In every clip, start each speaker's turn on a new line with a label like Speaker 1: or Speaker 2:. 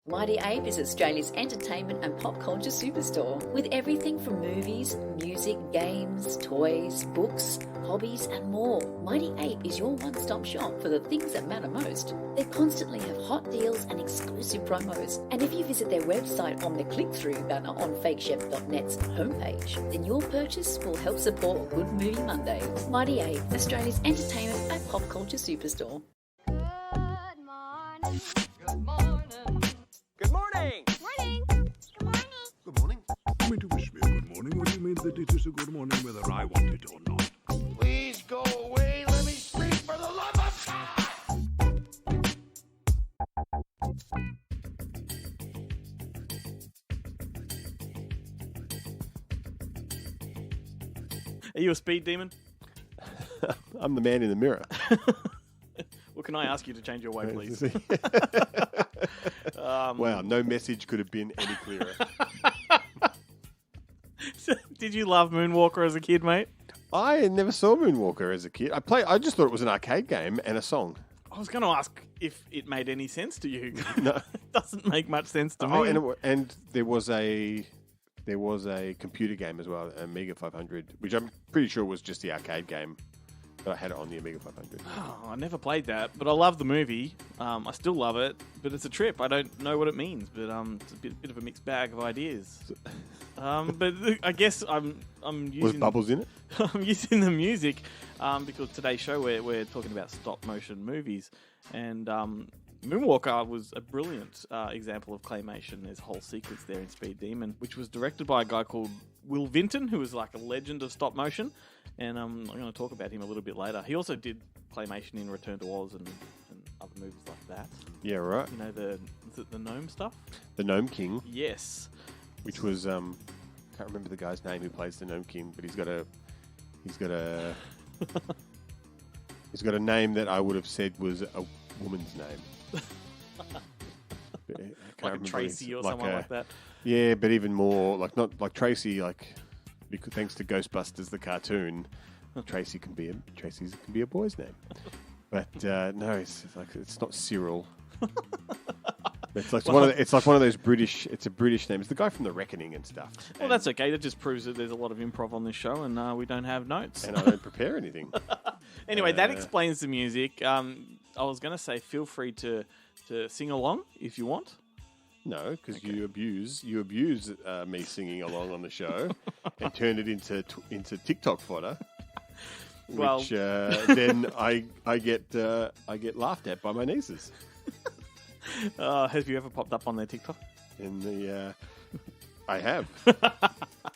Speaker 1: Mighty Ape is Australia's entertainment and pop culture superstore with everything from movies, music, games, toys, books, hobbies and more. Mighty Ape is your one-stop shop for the things that matter most. They constantly have hot deals and exclusive promos. And if you visit their website on the click-through banner on fakechef.net's homepage, then your purchase will help support Good Movie Monday. Mighty Ape, Australia's entertainment and pop culture superstore.
Speaker 2: Good morning. Good morning.
Speaker 3: Good morning!
Speaker 2: Morning. Good morning.
Speaker 4: Good morning.
Speaker 5: You mean to wish me a good morning? What do you mean that it is a good morning whether I want it or not?
Speaker 4: Please go away. Let me sleep for the love of God.
Speaker 3: Are you a speed demon?
Speaker 6: I'm the man in the mirror.
Speaker 3: Well, can I ask you to change your way, please?
Speaker 6: Wow, no message could have been any clearer.
Speaker 3: Did you love Moonwalker as a kid, mate?
Speaker 6: I never saw Moonwalker as a kid. I just thought it was an arcade game and a song.
Speaker 3: I was going to ask if it made any sense to you.
Speaker 6: No.
Speaker 3: It doesn't make much sense to
Speaker 6: Oh,
Speaker 3: me.
Speaker 6: and there was a computer game as well, Amiga 500, which I'm pretty sure was just the arcade game. But I had it on the Amiga 500.
Speaker 3: Oh, I never played that, but I love the movie. I still love it, but it's a trip. I don't know what it means, but it's a bit of a mixed bag of ideas. But I guess I'm using...
Speaker 6: Was Bubbles in it?
Speaker 3: I'm using the music because today's show we're talking about stop motion movies, and Moonwalker was a brilliant example of claymation. There's a whole sequence there in Speed Demon, which was directed by a guy called Will Vinton, who is like a legend of stop motion, and I'm going to talk about him a little bit later. He also did claymation in Return to Oz and other movies like that.
Speaker 6: Yeah, right.
Speaker 3: You know, the gnome stuff?
Speaker 6: The Gnome King,
Speaker 3: Yes.
Speaker 6: which was can't remember the guy's name who plays the Gnome King, but he's got a he's got a name that I would have said was a woman's name.
Speaker 3: Like a Tracy or someone like that.
Speaker 6: Yeah, but even more not like Tracy, because thanks to Ghostbusters the cartoon, Tracy's can be a boy's name. But no, it's not Cyril. It's like one of those British. It's a British name. It's the guy from The Reckoning and stuff.
Speaker 3: Well, that's okay. That just proves that there's a lot of improv on this show, and we don't have notes.
Speaker 6: And I don't prepare anything.
Speaker 3: Anyway, that explains the music. I was going to say, feel free to sing along if you want.
Speaker 6: No, because you abuse me singing along on the show and turn it into TikTok fodder.
Speaker 3: Well,
Speaker 6: which then I get laughed at by my nieces.
Speaker 3: Have you ever popped up on their TikTok?
Speaker 6: I have.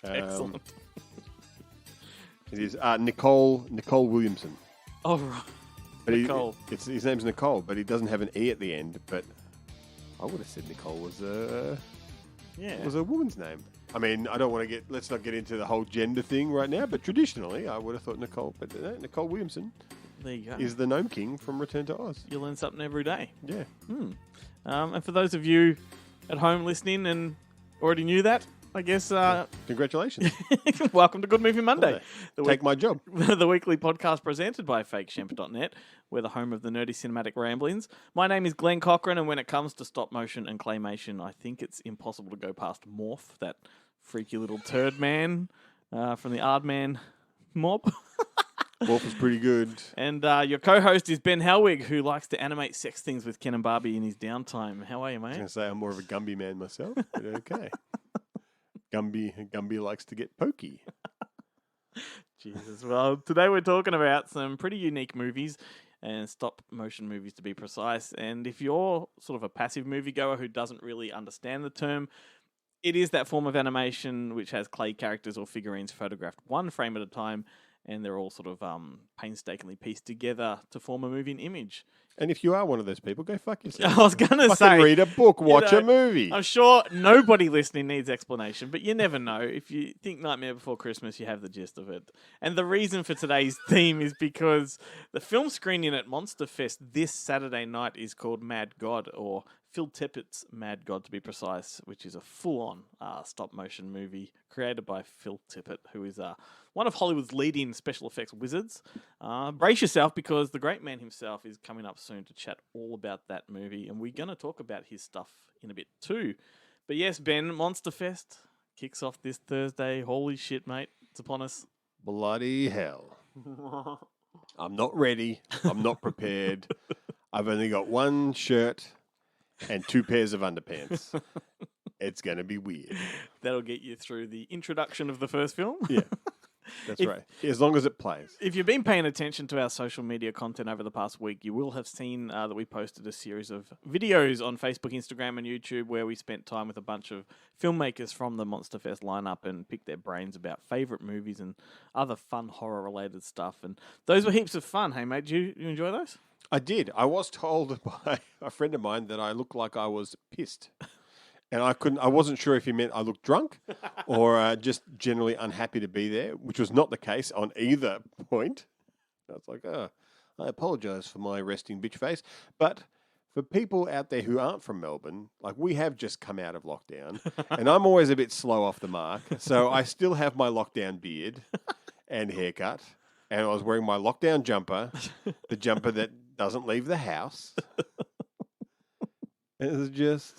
Speaker 3: Excellent.
Speaker 6: It is Nicole Williamson.
Speaker 3: Oh, right.
Speaker 6: But
Speaker 3: Nicole.
Speaker 6: His name's Nicole, but he doesn't have an E at the end. But I would have said Nicole was a woman's name. I mean, let's not get into the whole gender thing right now, but traditionally I would have thought Nicole, but Nicole Williamson
Speaker 3: There you go.
Speaker 6: is the Gnome King from Return to Oz.
Speaker 3: You learn something every day.
Speaker 6: Yeah.
Speaker 3: And for those of you at home listening and already knew that, I guess...
Speaker 6: Congratulations.
Speaker 3: welcome to Good Movie Monday.
Speaker 6: Take my job.
Speaker 3: The weekly podcast presented by fakeshemp.net. We're the home of the nerdy cinematic ramblings. My name is Glenn Cochran, and when it comes to stop motion and claymation, I think it's impossible to go past Morph, that freaky little turd man from the Aardman mob.
Speaker 6: Morph was pretty good.
Speaker 3: And your co-host is Ben Helwig, who likes to animate sex things with Ken and Barbie in his downtime. How are you,
Speaker 6: I was
Speaker 3: mate?
Speaker 6: going to say I'm more of a Gumby man myself, but okay. Gumby likes to get pokey.
Speaker 3: Jesus. Well, today we're talking about some pretty unique movies and stop motion movies to be precise. And if you're sort of a passive moviegoer who doesn't really understand the term, it is that form of animation which has clay characters or figurines photographed one frame at a time, and they're all sort of painstakingly pieced together to form a moving image.
Speaker 6: And if you are one of those people, go fuck yourself.
Speaker 3: I was going to
Speaker 6: Fucking
Speaker 3: say...
Speaker 6: read a book, watch a movie.
Speaker 3: I'm sure nobody listening needs explanation, but you never know. If you think Nightmare Before Christmas, you have the gist of it. And the reason for today's theme is because the film screening at Monster Fest this Saturday night is called Mad God, or Phil Tippett's Mad God to be precise, which is a full-on stop-motion movie created by Phil Tippett, who is one of Hollywood's leading special effects wizards. Brace yourself, because the great man himself is coming up soon to chat all about that movie, and we're going to talk about his stuff in a bit too. But yes, Ben, Monster Fest kicks off this Thursday. Holy shit, mate. It's upon us.
Speaker 6: Bloody hell. I'm not ready. I'm not prepared. I've only got one shirt and 2 pairs of underpants. It's going to be weird.
Speaker 3: That'll get you through the introduction of the first film.
Speaker 6: Yeah, that's right. As long as it plays.
Speaker 3: If you've been paying attention to our social media content over the past week, you will have seen that we posted a series of videos on Facebook, Instagram, and YouTube where we spent time with a bunch of filmmakers from the Monster Fest lineup and picked their brains about favourite movies and other fun horror-related stuff. And those were heaps of fun. Hey, mate, did you enjoy those?
Speaker 6: I did. I was told by a friend of mine that I looked like I was pissed. And I wasn't sure if he meant I looked drunk or just generally unhappy to be there, which was not the case on either point. I was like, I apologise for my resting bitch face. But for people out there who aren't from Melbourne, like we have just come out of lockdown and I'm always a bit slow off the mark. So I still have my lockdown beard and haircut. And I was wearing my lockdown jumper, the jumper that doesn't leave the house. It was just...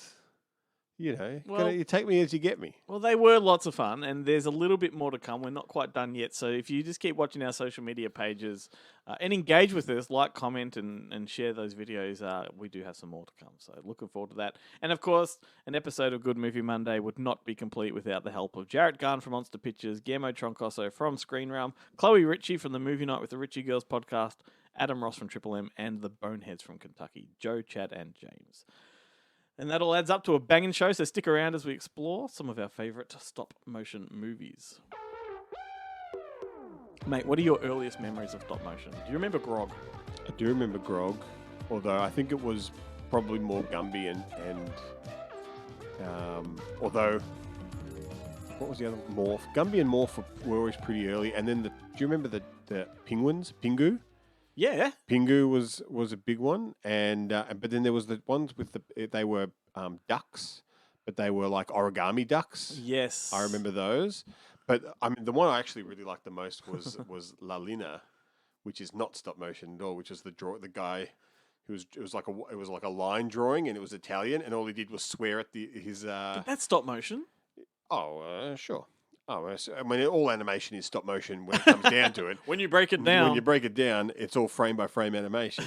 Speaker 6: you take me as you get me.
Speaker 3: Well, they were lots of fun, and there's a little bit more to come. We're not quite done yet, so if you just keep watching our social media pages and engage with us, like, comment, and share those videos, we do have some more to come. So looking forward to that. And, of course, an episode of Good Movie Monday would not be complete without the help of Jarrett Garn from Monster Pictures, Guillermo Troncoso from Screen Realm, Chloe Ritchie from the Movie Night with the Ritchie Girls podcast, Adam Ross from Triple M, and the Boneheads from Kentucky, Joe, Chad, and James. And that all adds up to a banging show, so stick around as we explore some of our favourite stop-motion movies. Mate, what are your earliest memories of stop-motion? Do you remember Grog?
Speaker 6: I do remember Grog, although I think it was probably more Gumby and although, what was the other? Morph. Gumby and Morph were always pretty early, and then do you remember the penguins? Pingu?
Speaker 3: Yeah.
Speaker 6: Pingu was a big one, and but then there was the ones with they were ducks, but they were like origami ducks.
Speaker 3: Yes,
Speaker 6: I remember those. But I mean, the one I actually really liked the most was La Lina, which is not stop motion at all. Which is the guy who it was like a line drawing, and it was Italian, and all he did was swear at his.
Speaker 3: But that's stop motion.
Speaker 6: Oh, sure. Oh, I mean, all animation is stop motion when it comes down to it.
Speaker 3: When you break it down.
Speaker 6: When you break it down, it's all frame by frame animation.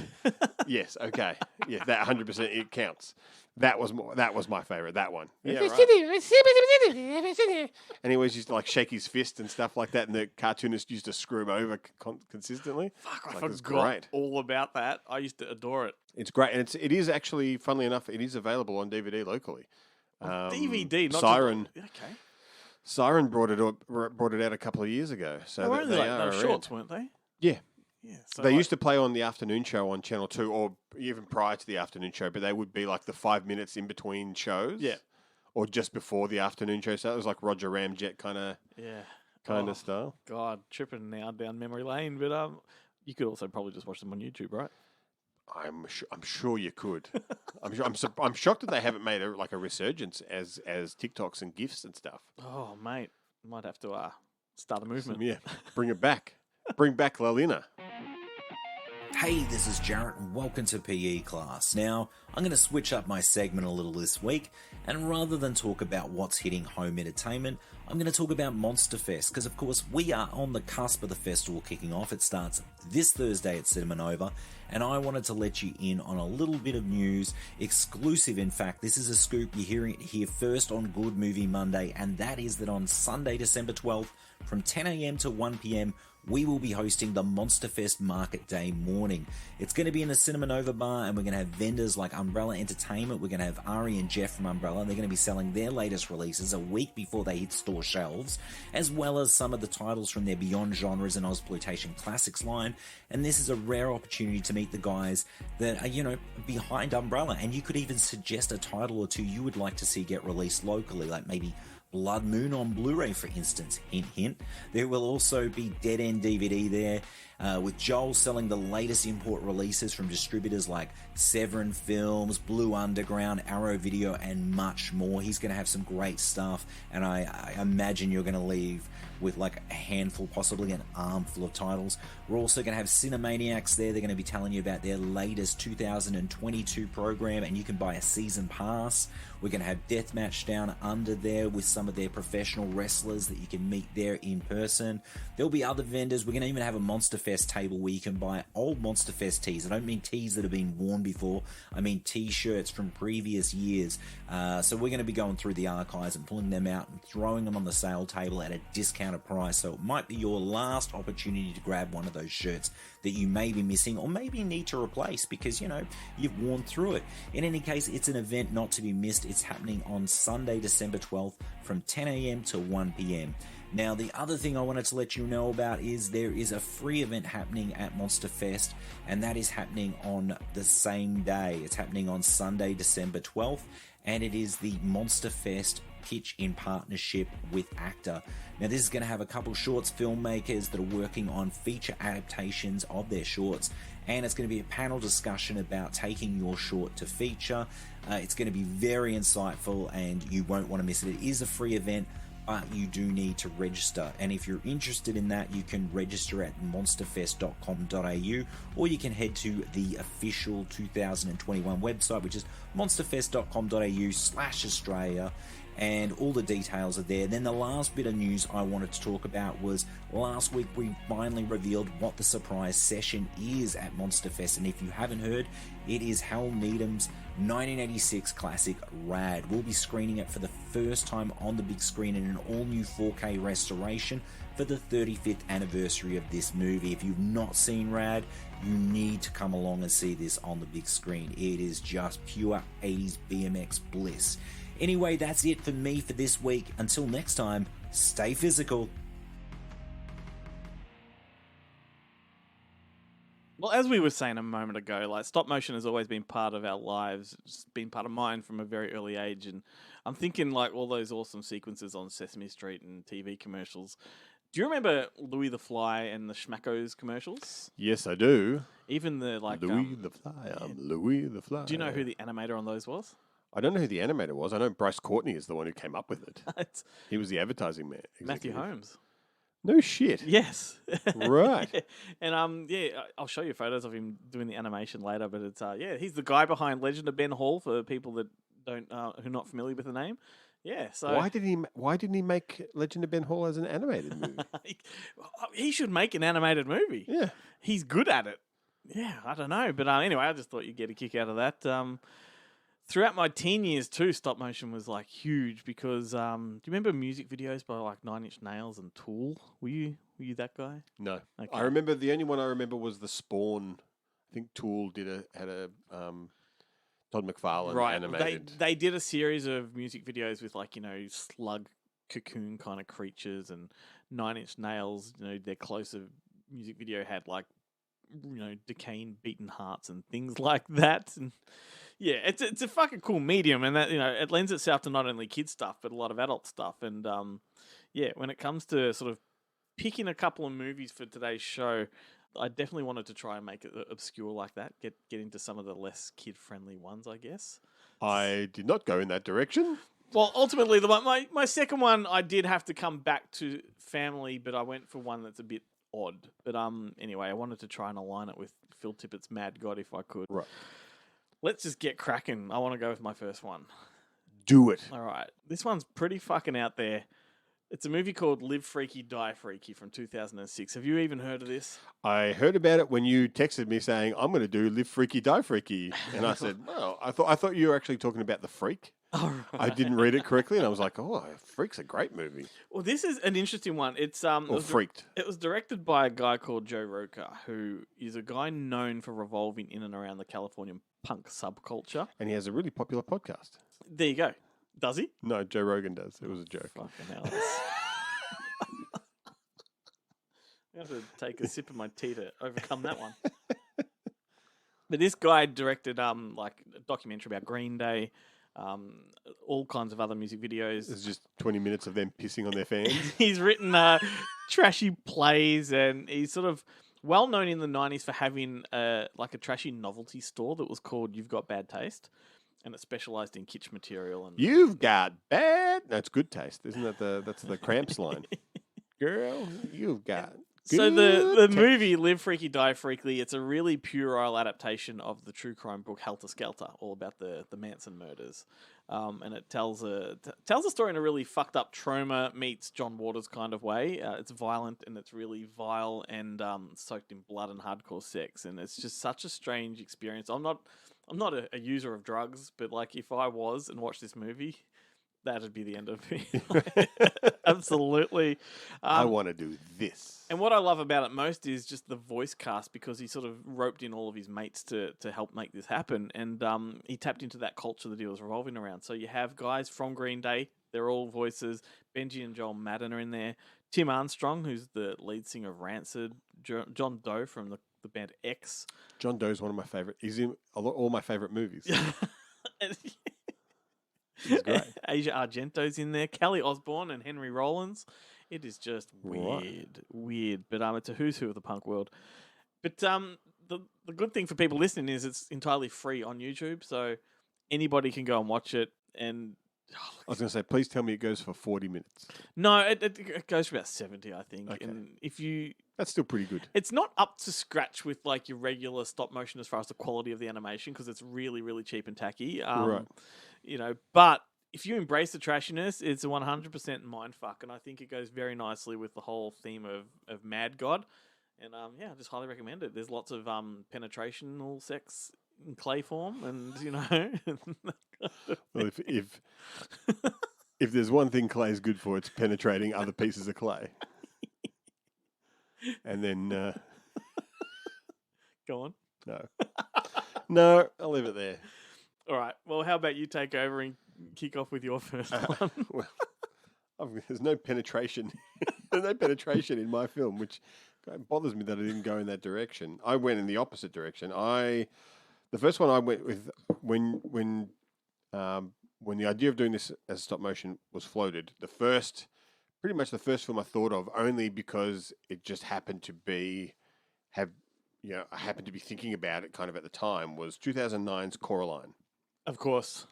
Speaker 6: Yes, okay. Yeah, that 100% it counts. That was my favourite, that one. Yeah, right. And he always used to like shake his fist and stuff like that, and the cartoonist used to screw him over consistently.
Speaker 3: Fuck, I
Speaker 6: it's
Speaker 3: forgot
Speaker 6: great.
Speaker 3: all about that. I used to adore it.
Speaker 6: It's great, and it is actually, funnily enough, it is available on DVD locally.
Speaker 3: DVD, not
Speaker 6: Siren.
Speaker 3: Just, okay.
Speaker 6: Siren brought it out a couple of years ago. So
Speaker 3: they were only like
Speaker 6: are
Speaker 3: those shorts, weren't they?
Speaker 6: Yeah.
Speaker 3: Yeah. So
Speaker 6: They used to play on the afternoon show on Channel 2, or even prior to the afternoon show, but they would be like the 5 minutes in between shows.
Speaker 3: Yeah.
Speaker 6: Or just before the afternoon show. So that was like Roger Ramjet kind of style.
Speaker 3: God, tripping now down memory lane, but you could also probably just watch them on YouTube, right?
Speaker 6: I'm sure you could. I'm shocked that they haven't made a resurgence as TikToks and GIFs and stuff.
Speaker 3: Oh, mate, might have to start a movement.
Speaker 6: Yeah, bring it back. Bring back La Lina.
Speaker 7: Hey, this is Jarrett and welcome to PE class. Now, I'm going to switch up my segment a little this week, and rather than talk about what's hitting home entertainment, I'm going to talk about Monster Fest, because of course we are on the cusp of the festival kicking off. It starts this Thursday at Cinema Nova, and I wanted to let you in on a little bit of news, exclusive in fact. This is a scoop, you're hearing it here first on Good Movie Monday, and that is that on Sunday, December 12th, from 10 a.m. to 1 p.m, we will be hosting the Monster Fest Market Day morning. It's going to be in the Cinema Nova bar, and we're going to have vendors like Umbrella Entertainment. We're going to have Ari and Jeff from Umbrella. They're going to be selling their latest releases a week before they hit store shelves, as well as some of the titles from their Beyond Genres and Ozploitation Classics line. And this is a rare opportunity to meet the guys that are, behind Umbrella. And you could even suggest a title or two you would like to see get released locally, like maybe Blood Moon on Blu-ray, for instance. Hint, hint. There will also be Dead End DVD there, with Joel selling the latest import releases from distributors like Severin Films, Blue Underground, Arrow Video, and much more. He's going to have some great stuff, and I imagine you're going to leave with like a handful, possibly an armful of titles. We're also going to have Cinemaniacs there. They're going to be telling you about their latest 2022 program, and you can buy a season pass. We're going to have Deathmatch Down Under there with some of their professional wrestlers that you can meet there in person. There'll be other vendors. We're going to even have a Monster Fest table where you can buy old Monster Fest tees. I don't mean tees that have been worn before. I mean t-shirts from previous years. So we're going to be going through the archives and pulling them out and throwing them on the sale table at a discounted price. So it might be your last opportunity to grab one of those shirts that you may be missing or maybe need to replace because, you know, you've worn through it. In any case, it's an event not to be missed. It's happening on Sunday, December 12th from 10 a.m. to 1 p.m. Now, the other thing I wanted to let you know about is there is a free event happening at Monster Fest, and that is happening on the same day. It's happening on Sunday, December 12th, and it is the Monster Fest pitch in partnership with Actor. Now, this is going to have a couple shorts filmmakers that are working on feature adaptations of their shorts, and it's going to be a panel discussion about taking your short to feature. It's going to be very insightful, and you won't want to miss it. It is a free event, but you do need to register. And if you're interested in that, you can register at monsterfest.com.au, or you can head to the official 2021 website, which is monsterfest.com.au/Australia, and all the details are there. Then the last bit of news I wanted to talk about was last week we finally revealed what the surprise session is at Monsterfest, and if you haven't heard, it is Hal Needham's 1986 classic Rad. We'll be screening it for the first time on the big screen in an all-new 4K restoration for the 35th anniversary of this movie. If you've not seen Rad, you need to come along and see this on the big screen. It is just pure 80s BMX bliss. Anyway, that's it for me for this week. Until next time, stay physical.
Speaker 3: Well, as we were saying a moment ago, like stop motion has always been part of our lives. It's been part of mine from a very early age, and I'm thinking like all those awesome sequences on Sesame Street and TV commercials. Do you remember Louis the Fly and the Schmackos commercials?
Speaker 6: Yes, I do.
Speaker 3: Even the like
Speaker 6: Louis the Fly. I'm Louis the Fly.
Speaker 3: Do you know who the animator on those was?
Speaker 6: I don't know who the animator was. I know Bryce Courtney is the one who came up with it.
Speaker 3: It's
Speaker 6: He was the advertising man.
Speaker 3: Matthew
Speaker 6: executive.
Speaker 3: Holmes.
Speaker 6: No shit.
Speaker 3: Yes.
Speaker 6: Right.
Speaker 3: Yeah. And I'll show you photos of him doing the animation later. But it's he's the guy behind Legend of Ben Hall for people that don't who are not familiar with the name. Yeah. So
Speaker 6: Why didn't he make Legend of Ben Hall as an animated movie?
Speaker 3: he should make an animated movie.
Speaker 6: Yeah.
Speaker 3: He's good at it. Yeah, I don't know. But anyway, I just thought you'd get a kick out of that. Throughout my teen years too, stop motion was like huge because do you remember music videos by like 9 Inch Nails and Tool? Were you that guy?
Speaker 6: No.
Speaker 3: Okay.
Speaker 6: I remember the only one I remember was the Spawn. I think Tool had a Todd McFarlane animated.
Speaker 3: They did a series of music videos with like, you know, slug cocoon kind of creatures, and 9 Inch Nails, you know, their closer music video had like, you know, decaying beaten hearts and things like that. And yeah, it's a fucking cool medium, and that, you know, it lends itself to not only kid stuff but a lot of adult stuff. And yeah, when it comes to sort of picking a couple of movies for today's show, I definitely wanted to try and make it obscure like that. Get into some of the less kid friendly ones, I guess.
Speaker 6: I did not go in that direction.
Speaker 3: Well, ultimately, my second one, I did have to come back to family, but I went for one that's a bit odd. But anyway, I wanted to try and align it with Phil Tippett's Mad God if I could.
Speaker 6: Right.
Speaker 3: Let's just get cracking. I want to go with my first one.
Speaker 6: Do it.
Speaker 3: All right. This one's pretty fucking out there. It's a movie called Live Freaky, Die Freaky from 2006. Have you even heard of this?
Speaker 6: I heard about it when you texted me saying, I'm going to do Live Freaky, Die Freaky. And I said, well, I thought you were actually talking about The Freak.
Speaker 3: All right.
Speaker 6: I didn't read it correctly, and I was like, oh, Freak's a great movie.
Speaker 3: Well, this is an interesting one. It's
Speaker 6: Freaked.
Speaker 3: It was directed by a guy called Joe Roca, who is a guy known for revolving in and around the California punk subculture.
Speaker 6: And he has a really popular podcast.
Speaker 3: There you go. Does he?
Speaker 6: No, Joe Rogan does. It was a joke.
Speaker 3: Fucking hell. I have to take a sip of my tea to overcome that one. But this guy directed like a documentary about Green Day, all kinds of other music videos.
Speaker 6: It's just 20 minutes of them pissing on their fans.
Speaker 3: He's written trashy plays, and he's sort of well known in the 90s for having like a trashy novelty store that was called You've Got Bad Taste, and it specialised in kitsch material. And
Speaker 6: You've got bad. No, it's good taste, isn't that that's the Cramps line? Girl, you've got.
Speaker 3: So
Speaker 6: good
Speaker 3: the
Speaker 6: taste.
Speaker 3: movie Live Freaky Die Freakly, it's a really puerile adaptation of the true crime book Helter Skelter, all about the Manson murders, and it tells a story in a really fucked up Troma meets John Waters kind of way. It's violent and it's really vile and soaked in blood and hardcore sex, and it's just such a strange experience. I'm not a user of drugs, but like if I was and watched this movie, that'd be the end of me. Absolutely.
Speaker 6: I want to do this.
Speaker 3: And what I love about it most is just the voice cast, because he sort of roped in all of his mates to help make this happen. And he tapped into that culture that he was revolving around. So you have guys from Green Day. They're all voices. Benji and Joel Madden are in there. Tim Armstrong, who's the lead singer of Rancid. John Doe from the band X.
Speaker 6: John Doe's one of my favorite. He's in all my favorite movies. He's great.
Speaker 3: Asia Argento's in there. Kelly Osbourne and Henry Rollins. It is just weird. But it's a who's who of the punk world. But the good thing for people listening is it's entirely free on YouTube, so anybody can go and watch it. And
Speaker 6: I was going to say, please tell me it goes for 40 minutes.
Speaker 3: no, it goes for about 70, I think.
Speaker 6: Okay.
Speaker 3: And if you,
Speaker 6: That's still pretty good.
Speaker 3: it's not up to scratch with like your regular stop motion as far as the quality of the animation, because it's really, really cheap and tacky.
Speaker 6: Right.
Speaker 3: You know, but if you embrace the trashiness, it's a 100% mindfuck, and I think it goes very nicely with the whole theme of Mad God. And I just highly recommend it. There's lots of penetrational sex in clay form, and you know.
Speaker 6: Well, if there's one thing clay is good for, it's penetrating other pieces of clay. And then
Speaker 3: Go on.
Speaker 6: no, I'll leave it there.
Speaker 3: All right. Well, how about you take over and kick off with your first one?
Speaker 6: Well, there's no penetration. There's no penetration in my film, which bothers me that I didn't go in that direction. I went in the opposite direction. The first one I went with when the idea of doing this as stop motion was floated, pretty much the first film I thought of, only because it just happened to be I happened to be thinking about it kind of at the time, was 2009's Coraline.
Speaker 3: Of course.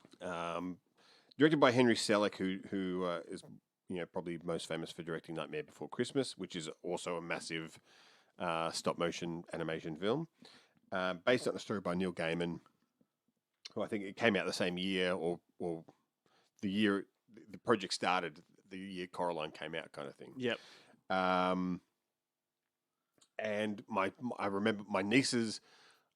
Speaker 6: Directed by Henry Selick, who is probably most famous for directing Nightmare Before Christmas, which is also a massive stop motion animation film, based on a story by Neil Gaiman, who I think it came out the same year or the year the project started, the year Coraline came out, kind of thing.
Speaker 3: Yep.
Speaker 6: And I remember my nieces.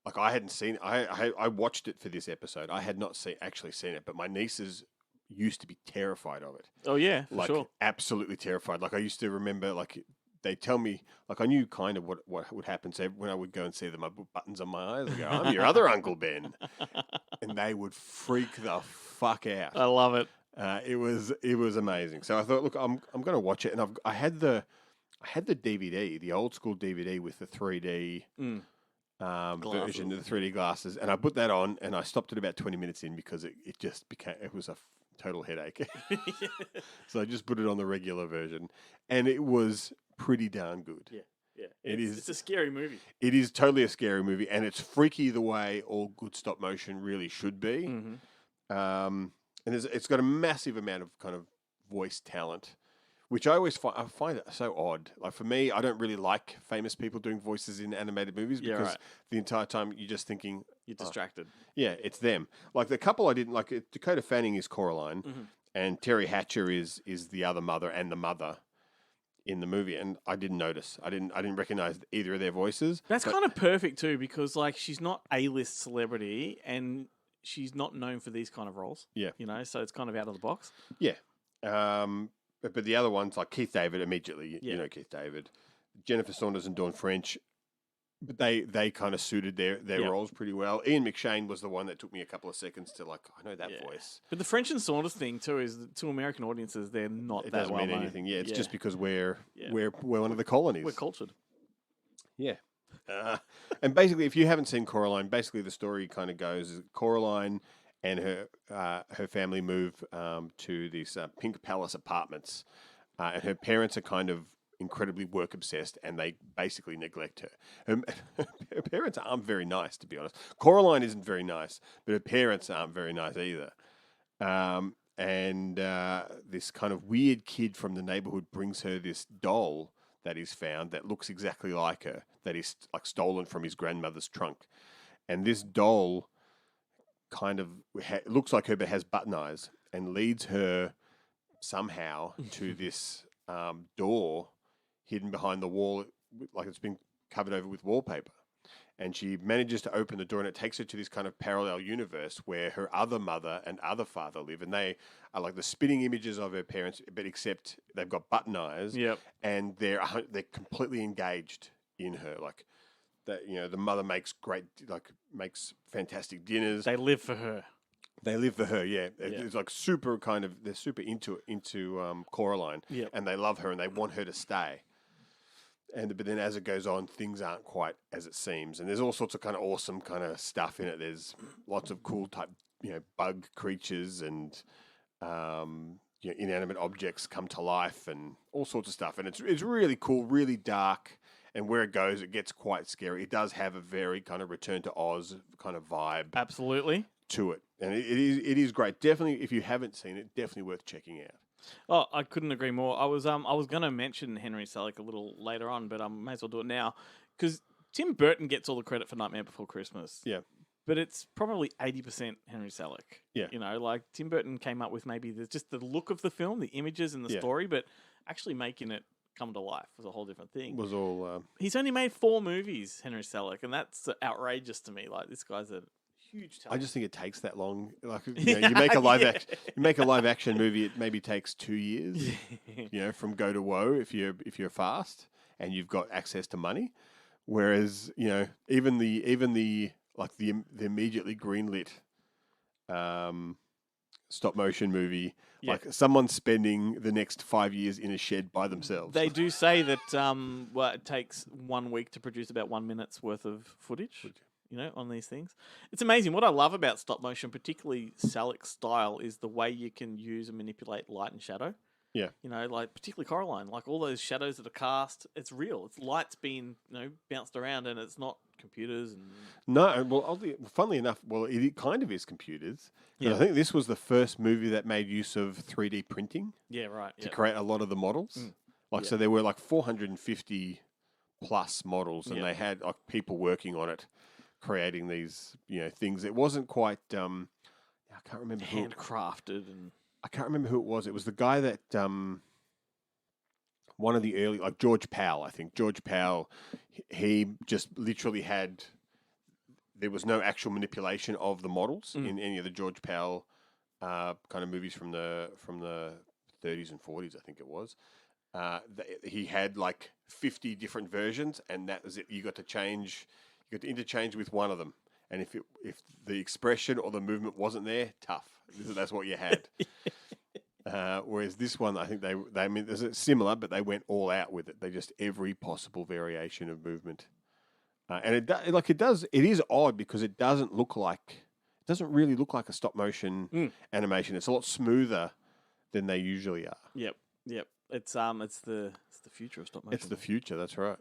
Speaker 6: Like, I hadn't seen it. I watched it for this episode. I had not actually seen it, but my nieces used to be terrified of it.
Speaker 3: Oh yeah, for sure.
Speaker 6: Absolutely terrified. Like, I used to remember, like, they tell me, like, I knew kind of what would happen. So when I would go and see them, I put buttons on my eyes. I go, I'm your other Uncle Ben. And they would freak the fuck out.
Speaker 3: I love it.
Speaker 6: It was amazing. So I thought, look, I'm going to watch it. And I had the DVD, the old school DVD with the 3D version of the 3D glasses, and I put that on, and I stopped at about 20 minutes in because it was a total headache. So I just put it on the regular version, and it was pretty darn good.
Speaker 3: Yeah.
Speaker 6: It's
Speaker 3: a scary movie.
Speaker 6: It is totally a scary movie, and it's freaky the way all good stop motion really should be.
Speaker 3: Mm-hmm.
Speaker 6: And it's got a massive amount of kind of voice talent, which I find it so odd. Like, for me, I don't really like famous people doing voices in animated movies because the entire time you're just thinking...
Speaker 3: You're distracted.
Speaker 6: Yeah, it's them. Like, the couple I didn't like, Dakota Fanning is Coraline, and Terry Hatcher is the other mother and the mother in the movie, and I didn't notice. I didn't recognize either of their voices.
Speaker 3: That's kind of perfect too, because like she's not A-list celebrity and she's not known for these kind of roles.
Speaker 6: Yeah.
Speaker 3: You know, so it's kind of out of the box.
Speaker 6: Yeah. But the other ones, like Keith David, immediately, you know Keith David, Jennifer Saunders and Dawn French, but they kind of suited their roles pretty well. Ian McShane was the one that took me a couple of seconds to, like, I know that voice.
Speaker 3: But the French and Saunders thing too is that to American audiences they're not
Speaker 6: It
Speaker 3: that
Speaker 6: doesn't
Speaker 3: well
Speaker 6: mean
Speaker 3: known.
Speaker 6: anything. Yeah, it's just because we're one of the colonies.
Speaker 3: We're cultured.
Speaker 6: Yeah. And basically, if you haven't seen Coraline, basically the story kind of goes: Coraline and her family move to these Pink Palace apartments, and her parents are kind of incredibly work obsessed, and they basically neglect her. Her parents aren't very nice, to be honest. Coraline isn't very nice, but her parents aren't very nice either. And this kind of weird kid from the neighborhood brings her this doll that he's found that looks exactly like her, that is like stolen from his grandmother's trunk. And this doll kind of looks like her but has button eyes, and leads her somehow to this door hidden behind the wall, like it's been covered over with wallpaper. And she manages to open the door, and it takes her to this kind of parallel universe where her other mother and other father live, and they are like the spitting images of her parents, but except they've got button eyes, and they're completely engaged in her. Like that, the mother makes fantastic dinners.
Speaker 3: They live for her.
Speaker 6: They live for her, yeah. It's like super they're super into Coraline, and they love her and they want her to stay. But then as it goes on, things aren't quite as it seems. And there's all sorts of kind of awesome kind of stuff in it. There's lots of cool type, bug creatures and, inanimate objects come to life and all sorts of stuff. And it's really cool, really dark. And where it goes, it gets quite scary. It does have a very kind of Return to Oz kind of vibe.
Speaker 3: Absolutely.
Speaker 6: To it. And it is great. Definitely, if you haven't seen it, definitely worth checking out.
Speaker 3: Oh, I couldn't agree more. I was going to mention Henry Selick a little later on, but I may as well do it now because Tim Burton gets all the credit for Nightmare Before Christmas.
Speaker 6: Yeah,
Speaker 3: but it's probably 80% Henry Selick.
Speaker 6: Yeah,
Speaker 3: like Tim Burton came up with maybe just the look of the film, the images and the story, but actually making it come to life was a whole different thing.
Speaker 6: Was all.
Speaker 3: He's only made 4 movies, Henry Selick, and that's outrageous to me. Like this guy's a huge talent.
Speaker 6: I just think it takes that long. Like you make a live action movie, it maybe takes 2 years. From go to woe if you're fast and you've got access to money. Whereas even the immediately greenlit stop motion movie, like someone's spending the next 5 years in a shed by themselves.
Speaker 3: They do say that it takes 1 week to produce about 1 minute's worth of footage. On these things. It's amazing. What I love about stop motion, particularly Selick's style, is the way you can use and manipulate light and shadow.
Speaker 6: Yeah.
Speaker 3: Like particularly Coraline, like all those shadows that are cast, it's real. It's light's being, bounced around and it's not computers.
Speaker 6: No, well, funnily enough, it kind of is computers. Yeah. I think this was the first movie that made use of 3D printing.
Speaker 3: Yeah, right.
Speaker 6: To create a lot of the models. So there were like 450 plus models and they had like people working on it, creating these, things. It wasn't quite. I can't remember
Speaker 3: handcrafted, and
Speaker 6: I can't remember who it was. It was the guy that one of the early, like George Powell. I think George Powell. He just literally had. There was no actual manipulation of the models in any of the George Powell kind of movies from the 30s and 40s. I think it was. He had like 50 different versions, and that was it. You got to interchange with one of them, and if the expression or the movement wasn't there, tough. That's what you had. Whereas this one, I think they mean it's similar, but they went all out with it. They just every possible variation of movement, and it is odd because it doesn't really look like a stop motion animation. It's a lot smoother than they usually are.
Speaker 3: Yep. It's the future of stop motion.
Speaker 6: It's the future. That's right.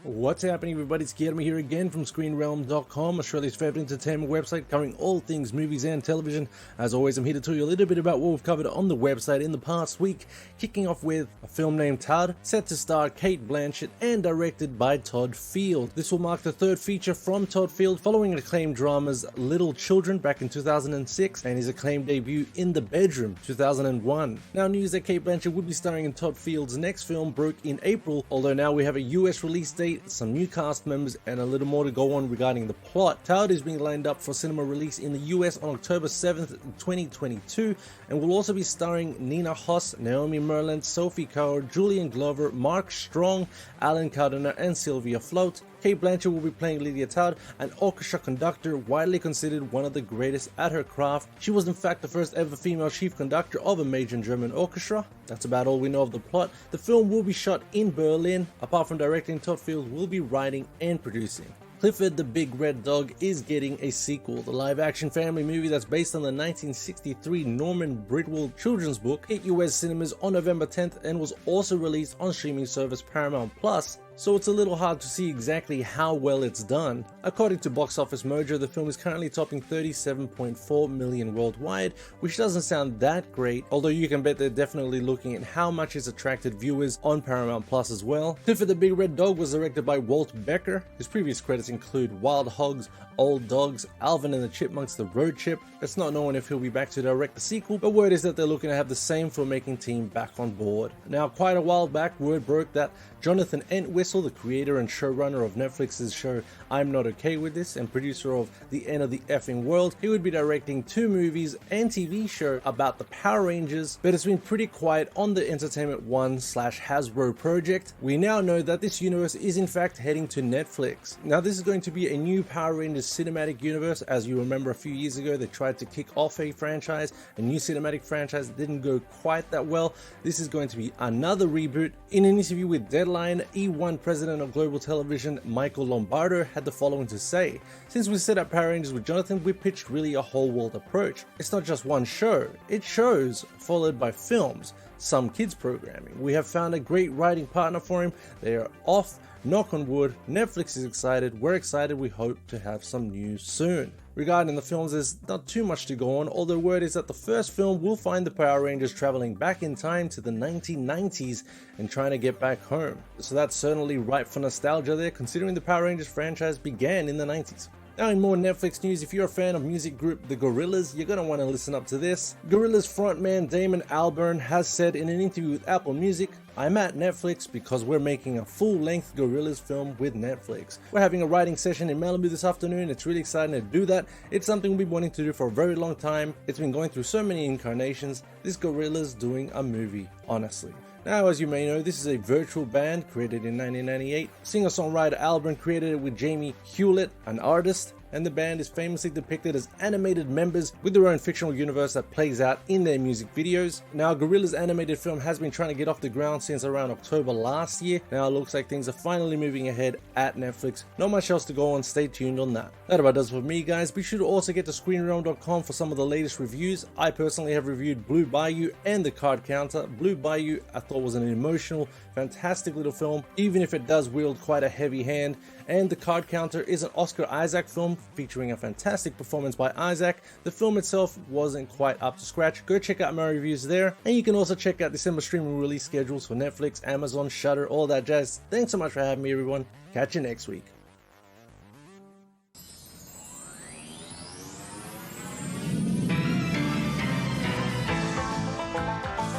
Speaker 8: What's happening, everybody? It's Guillermo here again from ScreenRealm.com, Australia's favourite entertainment website covering all things movies and television. As always, I'm here to tell you a little bit about what we've covered on the website in the past week, kicking off with a film named Tad, set to star Cate Blanchett and directed by Todd Field. This will mark the third feature from Todd Field following acclaimed dramas Little Children back in 2006 and his acclaimed debut In the Bedroom 2001. Now, news that Cate Blanchett would be starring in Todd Field's next film broke in April, although now we have a US release date, some new cast members, and a little more to go on regarding the plot. Tad is being lined up for cinema release in the US on October 7th, 2022, and will also be starring Nina Hoss, Naomi Merland, Sophie Coward, Julian Glover, Mark Strong, Alan Cardona, and Sylvia Float. Cate Blanchett will be playing Lydia Tad, an orchestra conductor widely considered one of the greatest at her craft. She was in fact the first ever female chief conductor of a major German orchestra. That's about all we know of the plot. The film will be shot in Berlin. Apart from directing, Todd Field will be writing and producing. Clifford the Big Red Dog is getting a sequel. The live-action family movie that's based on the 1963 Norman Bridwell children's book hit US cinemas on November 10th and was also released on streaming service Paramount Plus, so it's a little hard to see exactly how well it's done. According to Box Office Mojo, the film is currently topping 37.4 million worldwide, which doesn't sound that great, although you can bet they're definitely looking at how much it's attracted viewers on Paramount Plus as well. Clifford the Big Red Dog was directed by Walt Becker. His previous credits include Wild Hogs, Old Dogs, Alvin and the Chipmunks, The Road Trip. It's not known if he'll be back to direct the sequel, but word is that they're looking to have the same filmmaking team back on board. Now, quite a while back, word broke that Jonathan Entwistle, the creator and showrunner of Netflix's show I'm Not Okay With This and producer of The End of the Effing World, he would be directing 2 movies and TV show about the Power Rangers, but it's been pretty quiet on the Entertainment One/Hasbro project. We now know that this universe is in fact heading to Netflix. Now, this is going to be a new Power Rangers cinematic universe. As you remember, a few years ago they tried to kick off a new cinematic franchise that didn't go quite that well. This is going to be another reboot. In an interview with Deadline, E1 president of Global Television Michael Lombardo had the following to say: "Since we set up Power Rangers with Jonathan, we pitched really a whole world approach. It's not just one show, it's shows followed by films, some kids programming. We have found a great writing partner for him. They are off. Knock on wood. Netflix is excited. We're excited. We hope to have some news soon." Regarding the films, there's not too much to go on, although word is that the first film will find the Power Rangers traveling back in time to the 1990s and trying to get back home. So that's certainly ripe for nostalgia there, considering the Power Rangers franchise began in the 90s. Now, in more Netflix news, if you're a fan of music group The Gorillaz, you're going to want to listen up to this. Gorillaz frontman Damon Albarn has said in an interview with Apple Music, "I'm at Netflix because we're making a full-length Gorillaz film with Netflix. We're having a writing session in Malibu this afternoon. It's really exciting to do that. It's something we've been wanting to do for a very long time. It's been going through so many incarnations. This Gorillaz doing a movie, honestly." Now, as you may know, this is a virtual band created in 1998. Singer-songwriter Albarn created it with Jamie Hewlett, an artist, and the band is famously depicted as animated members with their own fictional universe that plays out in their music videos. Now, Gorillaz' animated film has been trying to get off the ground since around October last year. Now it looks like things are finally moving ahead at Netflix. Not much else to go on, stay tuned on that. That about does it for me, guys. Be sure to also get to ScreenRealm.com for some of the latest reviews. I personally have reviewed Blue Bayou and The Card Counter. Blue Bayou I thought was an emotional, fantastic little film, even if it does wield quite a heavy hand. And The Card Counter is an Oscar Isaac film featuring a fantastic performance by Isaac. The film itself wasn't quite up to scratch. Go check out my reviews there. And you can also check out December streaming release schedules for Netflix, Amazon, Shudder, all that jazz. Thanks so much for having me, everyone. Catch you next week.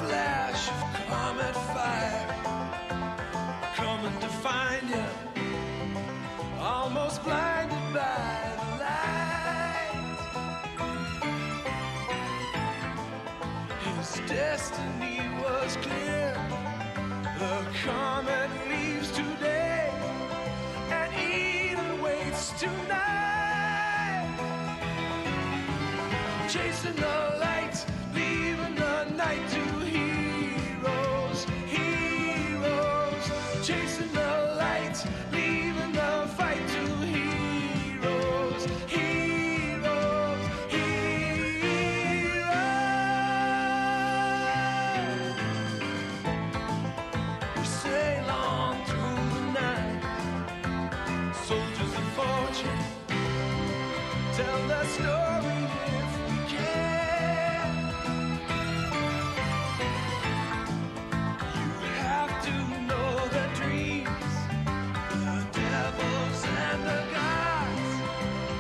Speaker 4: Flash of comet fire coming to find you, almost blinded by the light. His destiny was clear. The comet leaves today, and Eden waits tonight. Chasing the light, leaving the night to heroes, heroes. Chasing the light, leaving the fight to heroes, heroes, heroes. We sail on through the night, soldiers of fortune, tell the story if we can. You have to know the dreams, the devils and the gods,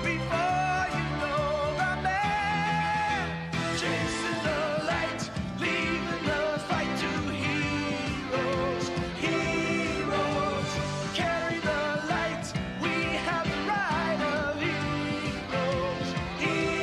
Speaker 4: before you know the man. Chasing the light, leaving the fight to heroes, heroes. Carry the light, we have the right of heroes, heroes.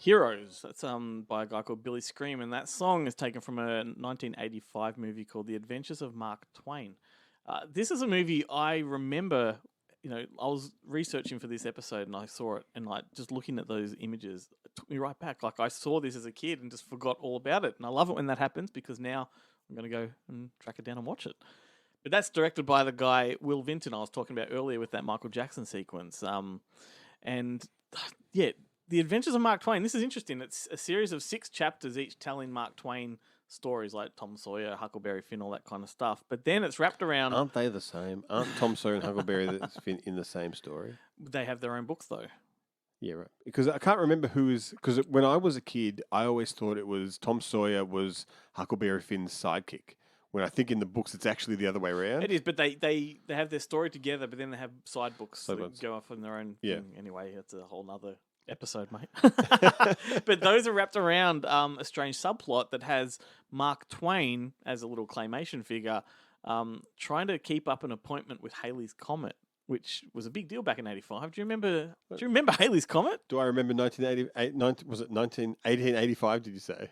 Speaker 3: Heroes. That's by a guy called Billy Scream, and that song is taken from a 1985 movie called The Adventures of Mark Twain. This is a movie I remember. I was researching for this episode and I saw it, and like just looking at those images, it took me right back. Like I saw this as a kid and just forgot all about it, and I love it when that happens because now I'm going to go and track it down and watch it. But that's directed by the guy Will Vinton I was talking about earlier with that Michael Jackson sequence. And yeah, The Adventures of Mark Twain. This is interesting. It's a series of 6 chapters, each telling Mark Twain stories like Tom Sawyer, Huckleberry Finn, all that kind of stuff. But then it's wrapped around.
Speaker 6: Aren't they the same? Aren't Tom Sawyer and Huckleberry Finn in the same story?
Speaker 3: They have their own books though.
Speaker 6: Yeah, right. Because I can't remember who is. Because when I was a kid, I always thought it was Tom Sawyer was Huckleberry Finn's sidekick. When I think in the books, it's actually the other way around.
Speaker 3: It is, but they have their story together, but then they have side books that go off on their own thing. Anyway, it's a whole nother episode, mate. But those are wrapped around a strange subplot that has Mark Twain as a little claymation figure trying to keep up an appointment with Halley's Comet, which was a big deal back in '85. Do you remember Halley's Comet?
Speaker 6: Do I remember 1988? Was it 1885? Did you say?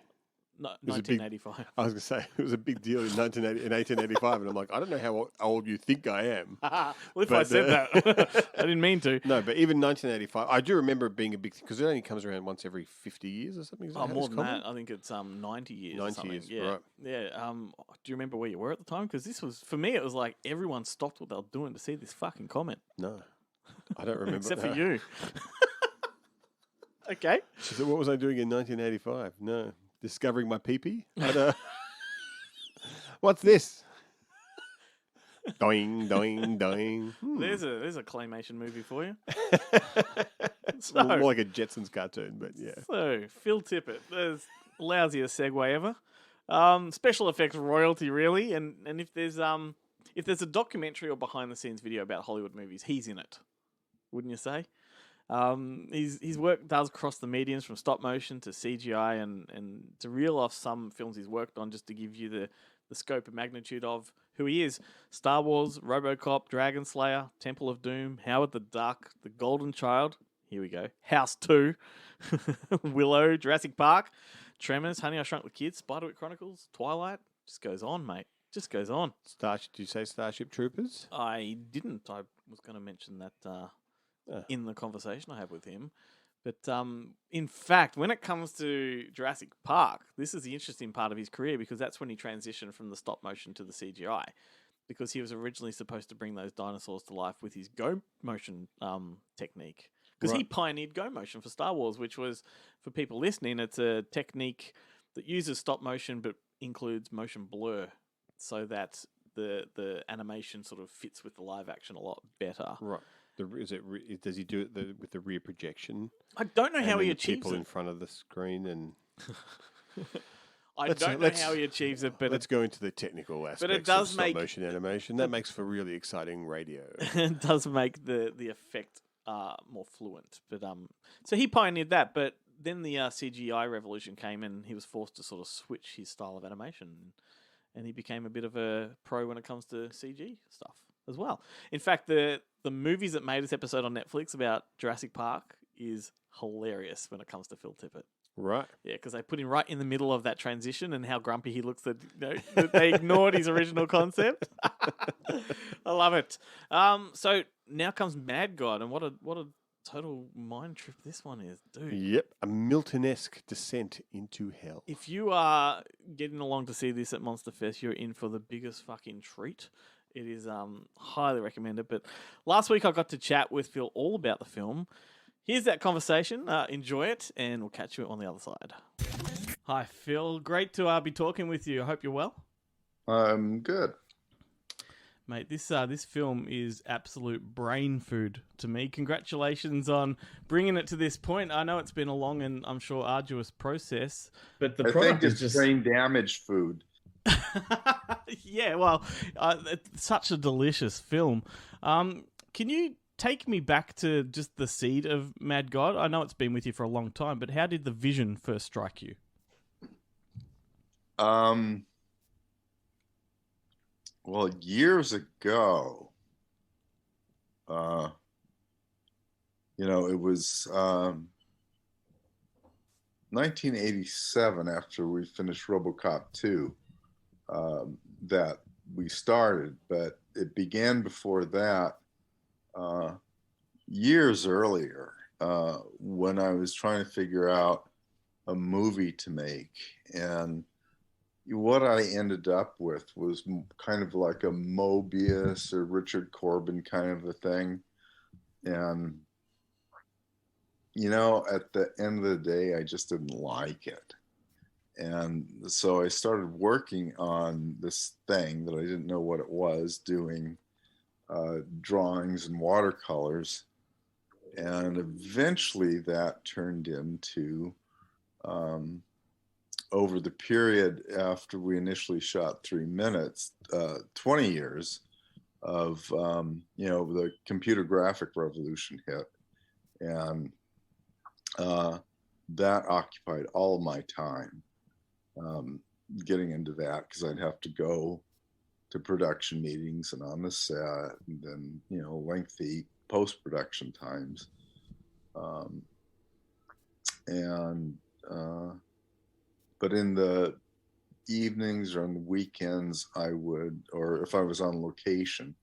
Speaker 3: No, 1985.
Speaker 6: I was going to say, it was a big deal in 1885, and I'm like, I don't know how old you think I am.
Speaker 3: Well, if I said that, I didn't mean to.
Speaker 6: No, but even 1985, I do remember it being a big thing, because it only comes around once every 50 years or something.
Speaker 3: Oh, more than that. I think it's 90 years
Speaker 6: 90 years,
Speaker 3: yeah.
Speaker 6: right.
Speaker 3: Yeah. Do you remember where you were at the time? Because this was, for me, it was like everyone stopped what they were doing to see this fucking comment.
Speaker 6: No, I don't remember.
Speaker 3: Except for you. Okay.
Speaker 6: So what was I doing in 1985? No. Discovering my pee-pee? What's this? Doing, doing, doing.
Speaker 3: There's a claymation movie for you.
Speaker 6: More like a Jetsons cartoon, but yeah.
Speaker 3: So, Phil Tippett. There's lousiest segue ever. Special effects royalty, really. And if there's a documentary or behind the scenes video about Hollywood movies, he's in it. Wouldn't you say? His work does cross the mediums from stop motion to CGI, and to reel off some films he's worked on just to give you the scope and magnitude of who he is. Star Wars, RoboCop, Dragon Slayer, Temple of Doom, Howard the Duck, The Golden Child, here we go, House 2, Willow, Jurassic Park, Tremors, Honey, I Shrunk the Kids, Spiderwick Chronicles, Twilight, just goes on, mate. Just goes on.
Speaker 6: Did you say Starship Troopers?
Speaker 3: I didn't. I was going to mention that in the conversation I have with him. But in fact, when it comes to Jurassic Park, this is the interesting part of his career because that's when he transitioned from the stop motion to the CGI. Because he was originally supposed to bring those dinosaurs to life with his go motion technique. Because he pioneered go motion for Star Wars, which was, for people listening, it's a technique that uses stop motion but includes motion blur so that the animation sort of fits with the live action a lot better.
Speaker 6: Right. Does he do it with the rear projection?
Speaker 3: I don't know how he achieves
Speaker 6: people
Speaker 3: it.
Speaker 6: in front of the screen and.
Speaker 3: I don't know how he achieves it, but
Speaker 6: let's go into the technical aspects
Speaker 3: but it does
Speaker 6: of stop motion animation. That makes for really exciting radio.
Speaker 3: It does make the effect more fluent. But so he pioneered that, but then the CGI revolution came and he was forced to sort of switch his style of animation, and he became a bit of a pro when it comes to CG stuff as well. In fact, the movies that made this episode on Netflix about Jurassic Park is hilarious when it comes to Phil Tippett.
Speaker 6: Right.
Speaker 3: Yeah, because they put him right in the middle of that transition and how grumpy he looks that, that they ignored his original concept. I love it. So now comes Mad God, and what a total mind trip this one is, dude.
Speaker 6: Yep, a Milton-esque descent into hell.
Speaker 3: If you are getting along to see this at Monster Fest, you're in for the biggest fucking treat. It is highly recommended. But last week I got to chat with Phil all about the film. Here's that conversation. Enjoy it, and we'll catch you on the other side. Hi, Phil. Great to be talking with you. I hope you're well.
Speaker 9: I'm good.
Speaker 3: Mate, this film is absolute brain food to me. Congratulations on bringing it to this point. I know it's been a long and I'm sure arduous process, but the product is just
Speaker 9: brain damaged food.
Speaker 3: Yeah, well, it's such a delicious film. Can you take me back to just the seed of Mad God? I know it's been with you for a long time, but how did the vision first strike you?
Speaker 9: Well, years ago, it was 1987, after we finished RoboCop 2, that we started, but it began before that, years earlier, when I was trying to figure out a movie to make. And what I ended up with was kind of like a Mobius or Richard Corbin kind of a thing. And, at the end of the day, I just didn't like it. And so I started working on this thing that I didn't know what it was, doing drawings and watercolors. And eventually that turned into, over the period after we initially shot 3 minutes, 20 years of, the computer graphic revolution hit. And that occupied all of my time, getting into that, because I'd have to go to production meetings and on the set, and then, lengthy post-production times. But in the evenings or on the weekends, I would, or if I was on location,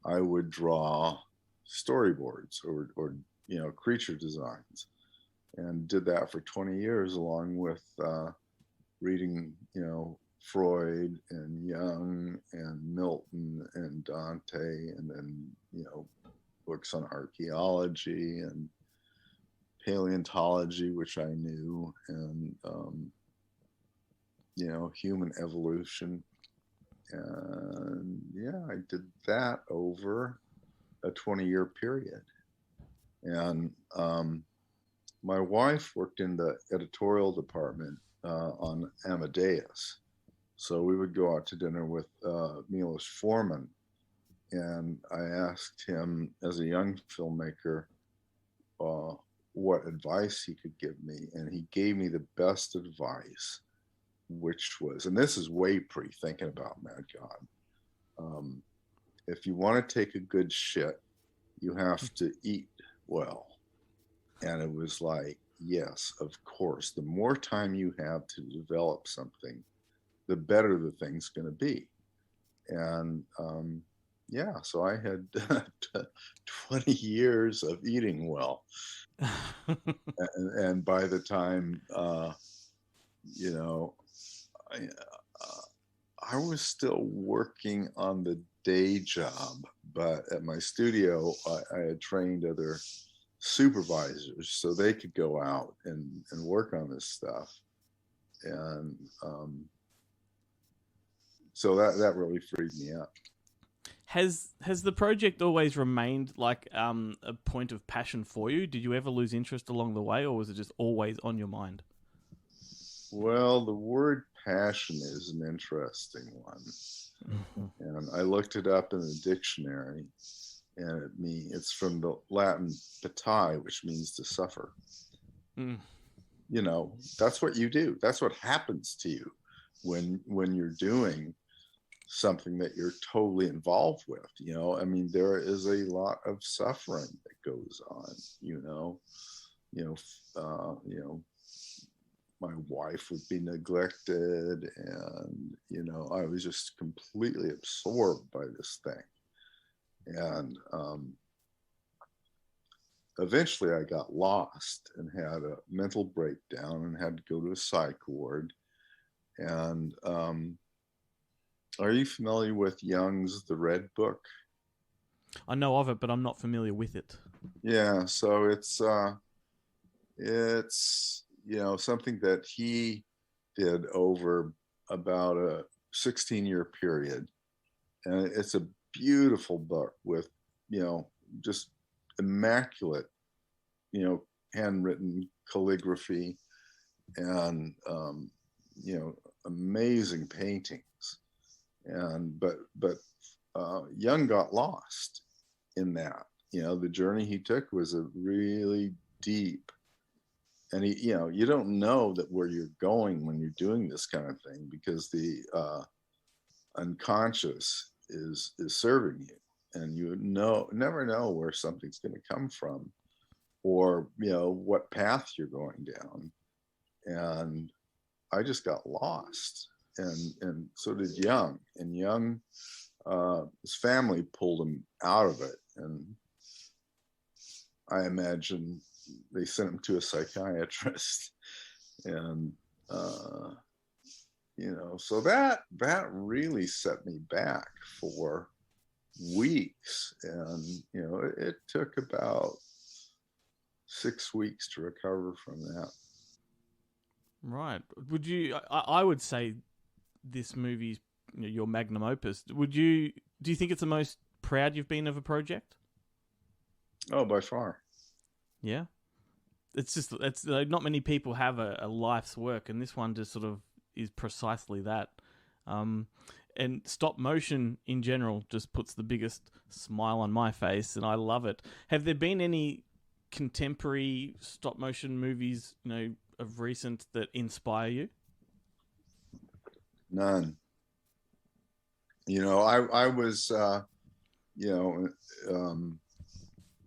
Speaker 9: I would draw storyboards or creature designs, and did that for 20 years, along with reading, Freud and Jung and Milton and Dante, and then, books on archaeology and paleontology, which I knew, and, human evolution. And I did that over a 20-year period. And my wife worked in the editorial department on Amadeus. So we would go out to dinner with Milos Forman. And I asked him, as a young filmmaker, what advice he could give me. And he gave me the best advice, which was, and this is way pre-thinking about Mad God. If you want to take a good shit, you have to eat well. And it was like, yes, of course. The more time you have to develop something, the better the thing's going to be. And so I had 20 years of eating well. and by the time, I was still working on the day job, but at my studio, I had trained other supervisors so they could go out and work on this stuff. And so that really freed me up.
Speaker 3: Has the project always remained like a point of passion for you? Did you ever lose interest along the way, or was it just always on your mind?
Speaker 9: Well, the word passion is an interesting one. And I looked it up in the dictionary, and it's from the Latin "patae," which means to suffer. That's what you do. That's what happens to you when you're doing something that you're totally involved with. There is a lot of suffering that goes on. My wife would be neglected, and I was just completely absorbed by this thing. And eventually I got lost and had a mental breakdown and had to go to a psych ward. And are you familiar with Jung's The Red Book?
Speaker 3: I know of it, but I'm not familiar with it.
Speaker 9: Yeah, so it's something that he did over about a 16-year period. And it's a beautiful book with, just immaculate, handwritten calligraphy and, amazing paintings. And, but Jung got lost in that. The journey he took was a really deep, and you don't know that where you're going when you're doing this kind of thing, because the unconscious is serving you, and you never know where something's going to come from, or what path you're going down. and I just got lost, and so did Young. And Young, his family pulled him out of it, and I imagine they sent him to a psychiatrist, and so that really set me back for weeks, and it took about 6 weeks to recover from that.
Speaker 3: Right. Would you? I would say this movie's your magnum opus. Do you think it's the most proud you've been of a project?
Speaker 9: Oh, by far.
Speaker 3: Yeah. It's not many people have a life's work, and this one just sort of is precisely that. And stop motion in general just puts the biggest smile on my face, and I love it. Have there been any contemporary stop motion movies, of recent that inspire you?
Speaker 9: None. I was, I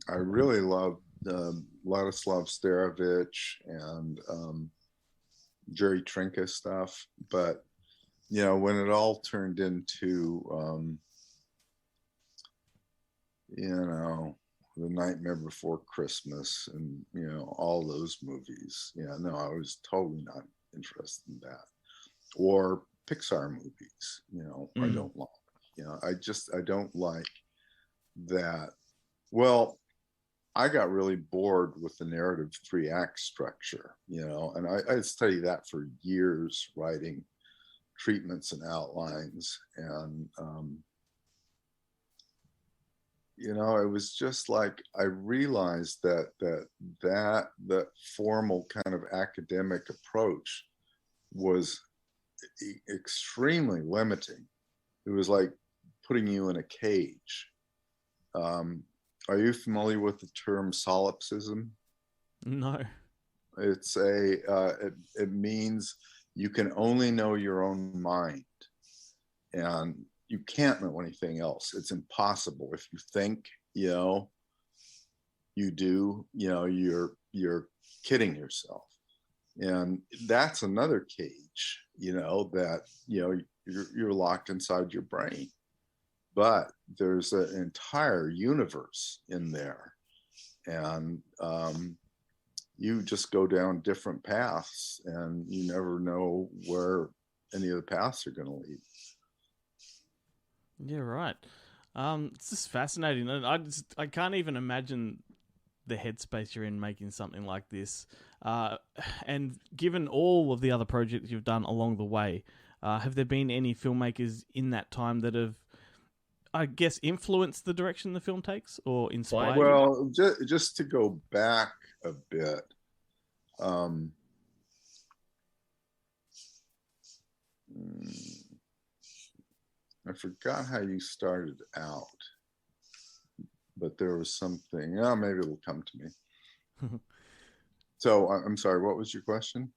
Speaker 9: really loved Ladislav Starovich and Jerry Trinka stuff, but when it all turned into, The Nightmare Before Christmas and, all those movies, no, I was totally not interested in that. Or Pixar movies, I don't like, I don't like that. Well, I got really bored with the narrative 3-act structure, and I studied that for years, writing treatments and outlines, and it was just like I realized that formal kind of academic approach was extremely limiting. It was like putting you in a cage. Are you familiar with the term solipsism?
Speaker 3: No.
Speaker 9: It's it means you can only know your own mind, and you can't know anything else. It's impossible. If you think, you do, you're kidding yourself. And that's another cage, that, you're locked inside your brain. But there's an entire universe in there. And you just go down different paths, and you never know where any of the paths are going to lead.
Speaker 3: Yeah, right. It's just fascinating. And I can't even imagine the headspace you're in making something like this. And given all of the other projects you've done along the way, have there been any filmmakers in that time that have, I guess, influenced the direction the film takes or inspired you?
Speaker 9: Well, just to go back a bit, I forgot how you started out, but there was something. Maybe it'll come to me. So I'm sorry. What was your question?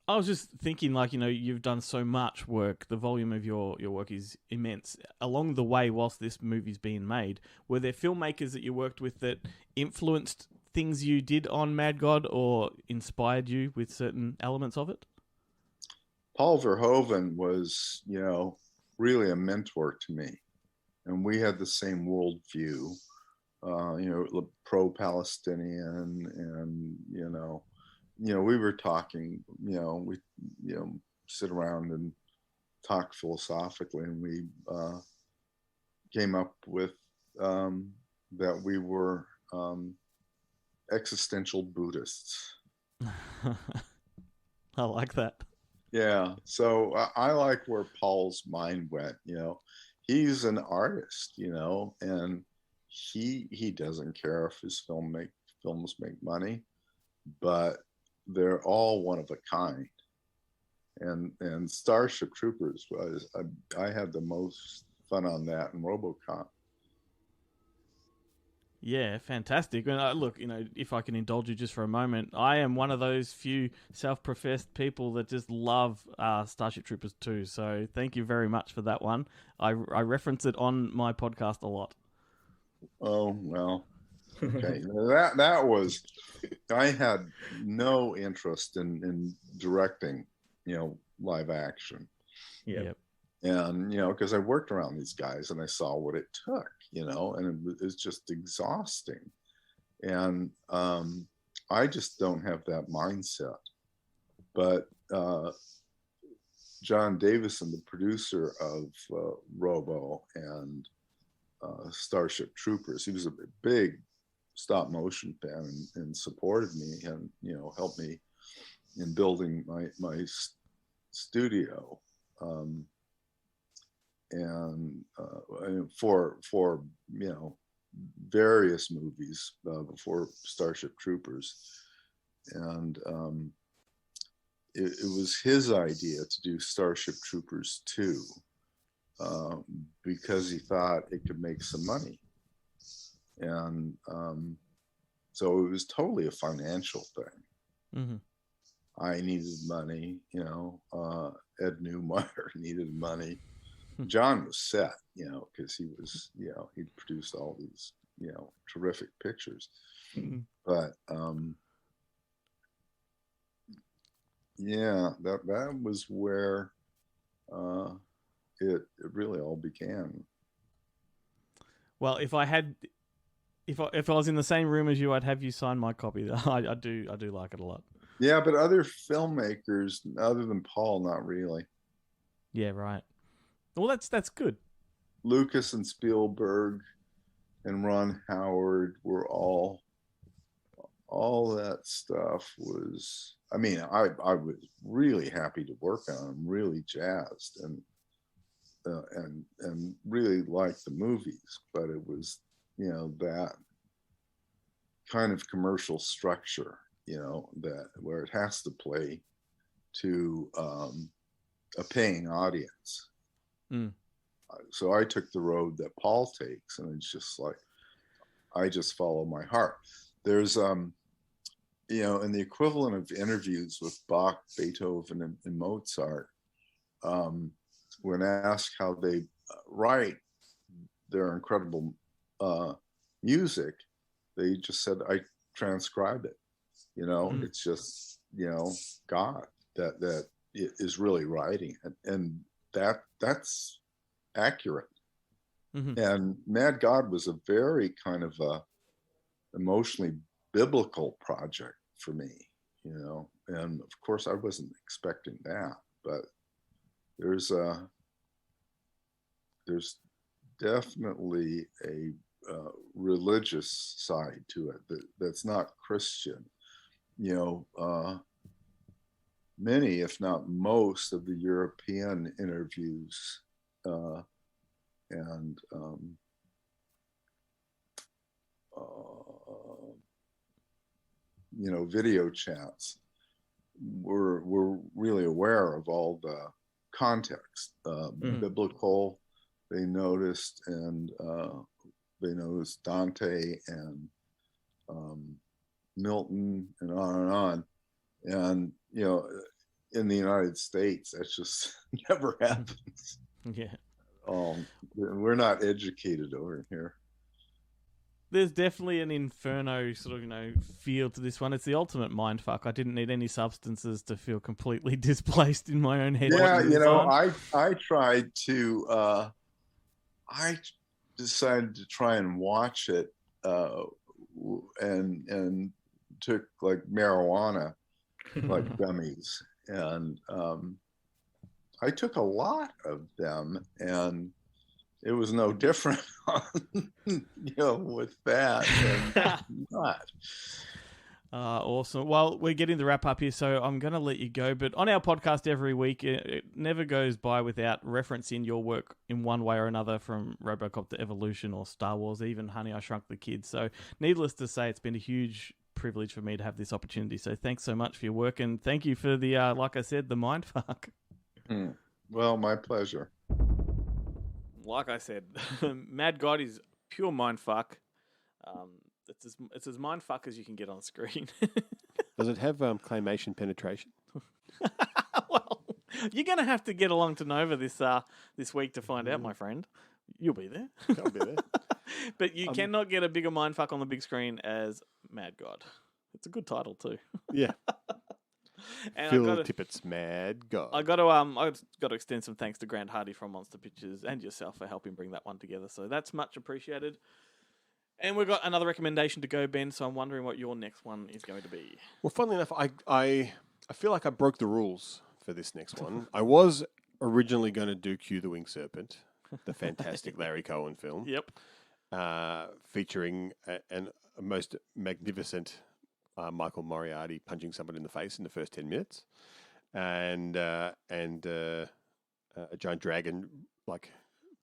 Speaker 3: I was just thinking, you've done so much work. The volume of your work is immense. Along the way, whilst this movie's being made, were there filmmakers that you worked with that influenced things you did on Mad God or inspired you with certain elements of it?
Speaker 9: Paul Verhoeven was, really a mentor to me, and we had the same worldview, pro-Palestinian, and we were talking, we sit around and talk philosophically, and we came up with that we were existential Buddhists.
Speaker 3: I like that.
Speaker 9: Yeah, so I like where Paul's mind went. He's an artist, and he doesn't care if his films make money, but they're all one of a kind. And Starship Troopers I had the most fun on that, and RoboCop.
Speaker 3: Yeah, fantastic. And look, if I can indulge you just for a moment, I am one of those few self-professed people that just love Starship Troopers 2. So thank you very much for that one. I reference it on my podcast a lot.
Speaker 9: Oh, well, Okay, that was. I had no interest in directing, live action,
Speaker 8: Yep.
Speaker 9: and because I worked around these guys and I saw what it took, and it was just exhausting, and I just don't have that mindset. But John Davison, the producer of Robo and Starship Troopers, he was a big stop motion fan and supported me and helped me in building my studio, and for various movies before Starship Troopers, and it was his idea to do Starship Troopers 2 because he thought it could make some money. And so it was totally a financial thing.
Speaker 3: Mm-hmm.
Speaker 9: I needed money, Ed Newmeyer needed money. John was set, because he was, he'd produced all these, terrific pictures.
Speaker 3: Mm-hmm.
Speaker 9: But that was where it really all began.
Speaker 3: Well, if I was in the same room as you, I'd have you sign my copy. I do like it a lot.
Speaker 9: Yeah, but other filmmakers other than Paul, not really.
Speaker 3: Yeah, right. Well, that's good.
Speaker 9: Lucas and Spielberg and Ron Howard were all that stuff was. I mean, I was really happy to work on them, really jazzed, and really liked the movies, but it was that kind of commercial structure, that where it has to play to a paying audience.
Speaker 3: Mm.
Speaker 9: So I took the road that Paul takes, and it's just like I just follow my heart. There's in the equivalent of interviews with Bach, Beethoven, and Mozart, when asked how they write their incredible music, they just said, I transcribe it. It's just, God that is really writing it. And that's accurate.
Speaker 3: Mm-hmm.
Speaker 9: And Mad God was a very kind of a emotionally biblical project for me, and of course I wasn't expecting that, but there's definitely a religious side to it that's not Christian. Many, if not most, of the European interviews and video chats were really aware of all the context, biblical. They noticed, and they noticed Dante and Milton, and on, and in the United States, that's just never happens.
Speaker 3: Yeah.
Speaker 9: We're not educated over here.
Speaker 3: There's definitely an Inferno sort of, feel to this one. It's the ultimate mindfuck. I didn't need any substances to feel completely displaced in my own head.
Speaker 9: Yeah, I tried to. I decided to try and watch it, and took like marijuana, like gummies, and I took a lot of them, and it was no different with that and not.
Speaker 3: Awesome. Well, we're getting the wrap up here, so I'm going to let you go. But on our podcast every week, it never goes by without referencing your work in one way or another, from RoboCop to Evolution or Star Wars, even Honey, I Shrunk the Kids. So needless to say, it's been a huge privilege for me to have this opportunity. So thanks so much for your work, and thank you for the, like I said, the mindfuck.
Speaker 9: Well, my pleasure.
Speaker 3: Like I said, Mad God is pure mindfuck. It's as mindfuck as you can get on screen.
Speaker 6: Does it have claymation penetration?
Speaker 3: Well, you're going to have to get along to Nova this week to find out, my friend. You'll be there.
Speaker 6: I'll be there.
Speaker 3: But you cannot get a bigger mindfuck on the big screen as Mad God. It's a good title too.
Speaker 6: Yeah.
Speaker 3: And
Speaker 6: Phil Tippett's Mad God.
Speaker 3: I got to extend some thanks to Grant Hardy from Monster Pictures and yourself for helping bring that one together. So that's much appreciated. And we've got another recommendation to go, Ben. So I'm wondering what your next one is going to be.
Speaker 6: Well, funnily enough, I feel like I broke the rules for this next one. I was originally going to do Q the Winged Serpent, the fantastic Larry Cohen film.
Speaker 3: Yep.
Speaker 6: Featuring a most magnificent Michael Moriarty punching someone in the face in the first 10 minutes, and a giant dragon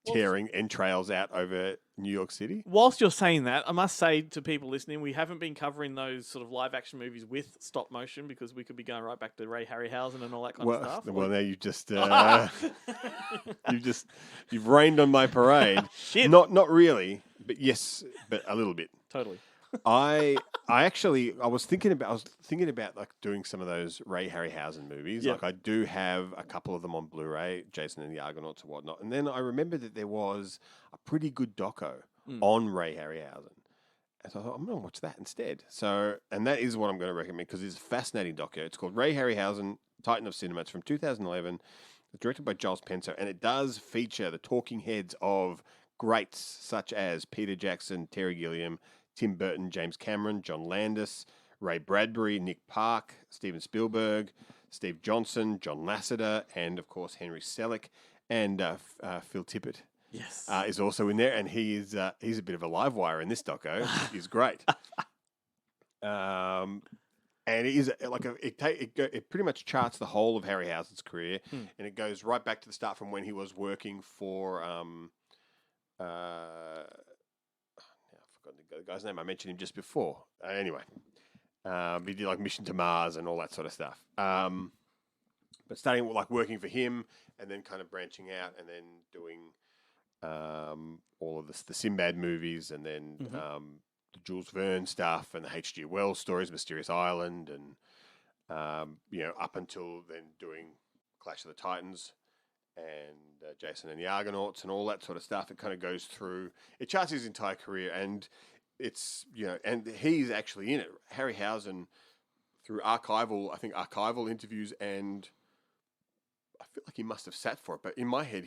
Speaker 6: tearing entrails out over New York City.
Speaker 3: Whilst you're saying that, I must say to people listening, we haven't been covering those sort of live action movies with stop motion because we could be going right back to Ray Harryhausen and all that kind of stuff.
Speaker 6: Well, now you just you've rained on my parade.
Speaker 3: Shit.
Speaker 6: Not really, but yes, but a little bit.
Speaker 3: Totally.
Speaker 6: I was thinking about like doing some of those Ray Harryhausen movies.
Speaker 3: Yep.
Speaker 6: Like I do have a couple of them on Blu-ray, Jason and the Argonauts and whatnot. And then I remembered that there was a pretty good doco on Ray Harryhausen. And so I thought, I'm going to watch that instead. So, and that is what I'm going to recommend because it's a fascinating doco. It's called Ray Harryhausen, Titan of Cinematics from 2011. It's directed by Giles Penso, and it does feature the talking heads of greats such as Peter Jackson, Terry Gilliam, Tim Burton, James Cameron, John Landis, Ray Bradbury, Nick Park, Steven Spielberg, Steve Johnson, John Lasseter, and of course Henry Selick, and Phil Tippett.
Speaker 3: Yes,
Speaker 6: is also in there, and he's a bit of a live wire in this doco. He's great. And it is it pretty much charts the whole of Harryhausen's career, and it goes right back to the start from when he was working for the guy's name. I mentioned him just before. Anyway, he did like Mission to Mars and all that sort of stuff. But starting like working for him and then kind of branching out and then doing all of the Sinbad movies and then the Jules Verne stuff and the H.G. Wells stories, Mysterious Island, and up until then doing Clash of the Titans and Jason and the Argonauts and all that sort of stuff. It kind of goes through, it charts his entire career, and it's, and he's actually in it. Harryhausen, through archival interviews, and I feel like he must have sat for it, but in my head,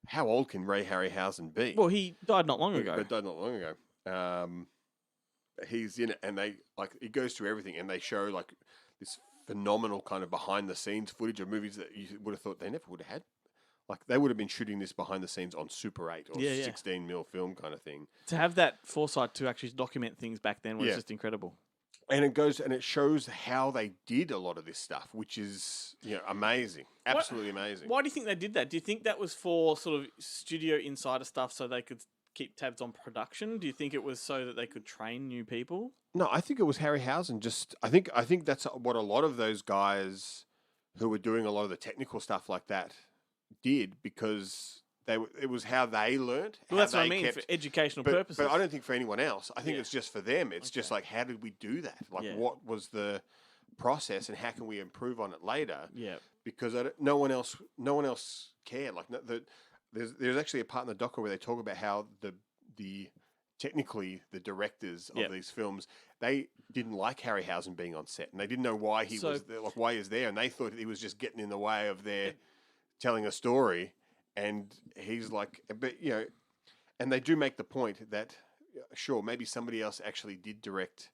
Speaker 6: how old can Ray Harryhausen be?
Speaker 3: Well, he died not long ago.
Speaker 6: He's in it, and it goes through everything, and they show like this phenomenal kind of behind the scenes footage of movies that you would have thought they never would have had. Like they would have been shooting this behind the scenes on Super 8 or 16mm film kind of thing.
Speaker 3: To have that foresight to actually document things back then was just incredible.
Speaker 6: And it shows how they did a lot of this stuff, which is amazing, absolutely amazing.
Speaker 3: Why do you think they did that? Do you think that was for sort of studio insider stuff so they could keep tabs on production? Do you think it was so that they could train new people?
Speaker 6: No, I think it was Harryhausen. I think that's what a lot of those guys who were doing a lot of the technical stuff like that did, because it was how they learned.
Speaker 3: Well, that's what I mean, for educational purposes.
Speaker 6: But I don't think for anyone else. I think it's just for them. It's just like, how did we do that? Like, what was the process, and how can we improve on it later?
Speaker 3: Yeah,
Speaker 6: because no one else cared. Like, there's actually a part in the doco where they talk about how the technically the directors of these films, they didn't like Harryhausen being on set, and they didn't know why he was there, like why he was there, and they thought he was just getting in the way of their telling a story. And he's like, but and they do make the point that sure, maybe somebody else actually did direct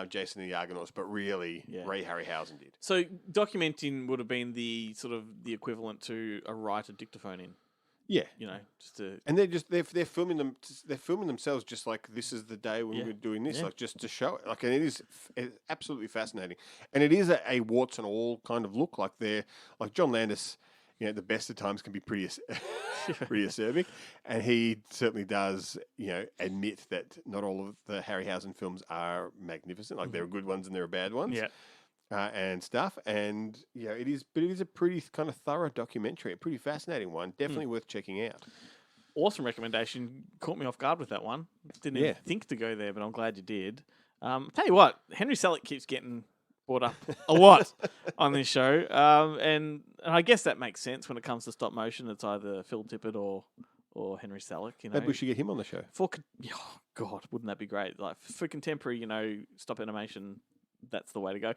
Speaker 6: Jason and the Argonauts, but really Ray Harryhausen did.
Speaker 3: So documenting would have been the sort of the equivalent to a writer dictaphone in.
Speaker 6: Yeah,
Speaker 3: just to,
Speaker 6: and they're filming them. They're filming themselves just like this is the day when we're doing this, like just to show it. Like, and it's absolutely fascinating, and it is a warts and all kind of look. Like they're like John Landis. The best of times can be pretty acerbic, and he certainly does. Admit that not all of the Harryhausen films are magnificent. Like there are good ones and there are bad ones.
Speaker 3: Yeah.
Speaker 6: And stuff, and it is a pretty kind of thorough documentary, a pretty fascinating one, definitely worth checking out.
Speaker 3: Awesome recommendation. Caught me off guard with that one. Didn't even think to go there, but I'm glad you did. Tell you what, Henry Selick keeps getting brought up a lot on this show, and I guess that makes sense when it comes to stop motion. It's either Phil Tippett or or Henry Selick.
Speaker 6: Maybe we should get him on the show.
Speaker 3: Oh God, wouldn't that be great? Like for contemporary, stop animation, that's the way to go.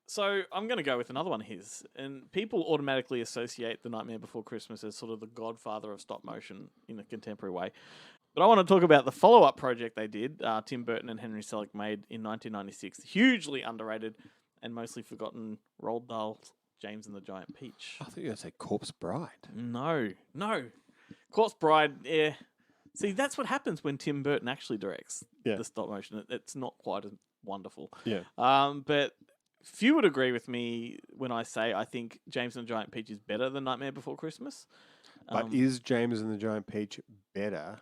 Speaker 3: So I'm going to go with another one of his, and people automatically associate The Nightmare Before Christmas as sort of the godfather of stop motion in a contemporary way. But I want to talk about the follow-up project they did, Tim Burton and Henry Selick made in 1996. Hugely underrated and mostly forgotten Roald Dahl's James and the Giant Peach.
Speaker 6: I thought you were going to say Corpse Bride.
Speaker 3: No. Corpse Bride, yeah. See, that's what happens when Tim Burton actually directs the stop motion. It's not quite as wonderful.
Speaker 6: Yeah.
Speaker 3: But few would agree with me when I say I think James and the Giant Peach is better than Nightmare Before Christmas.
Speaker 6: But is James and the Giant Peach better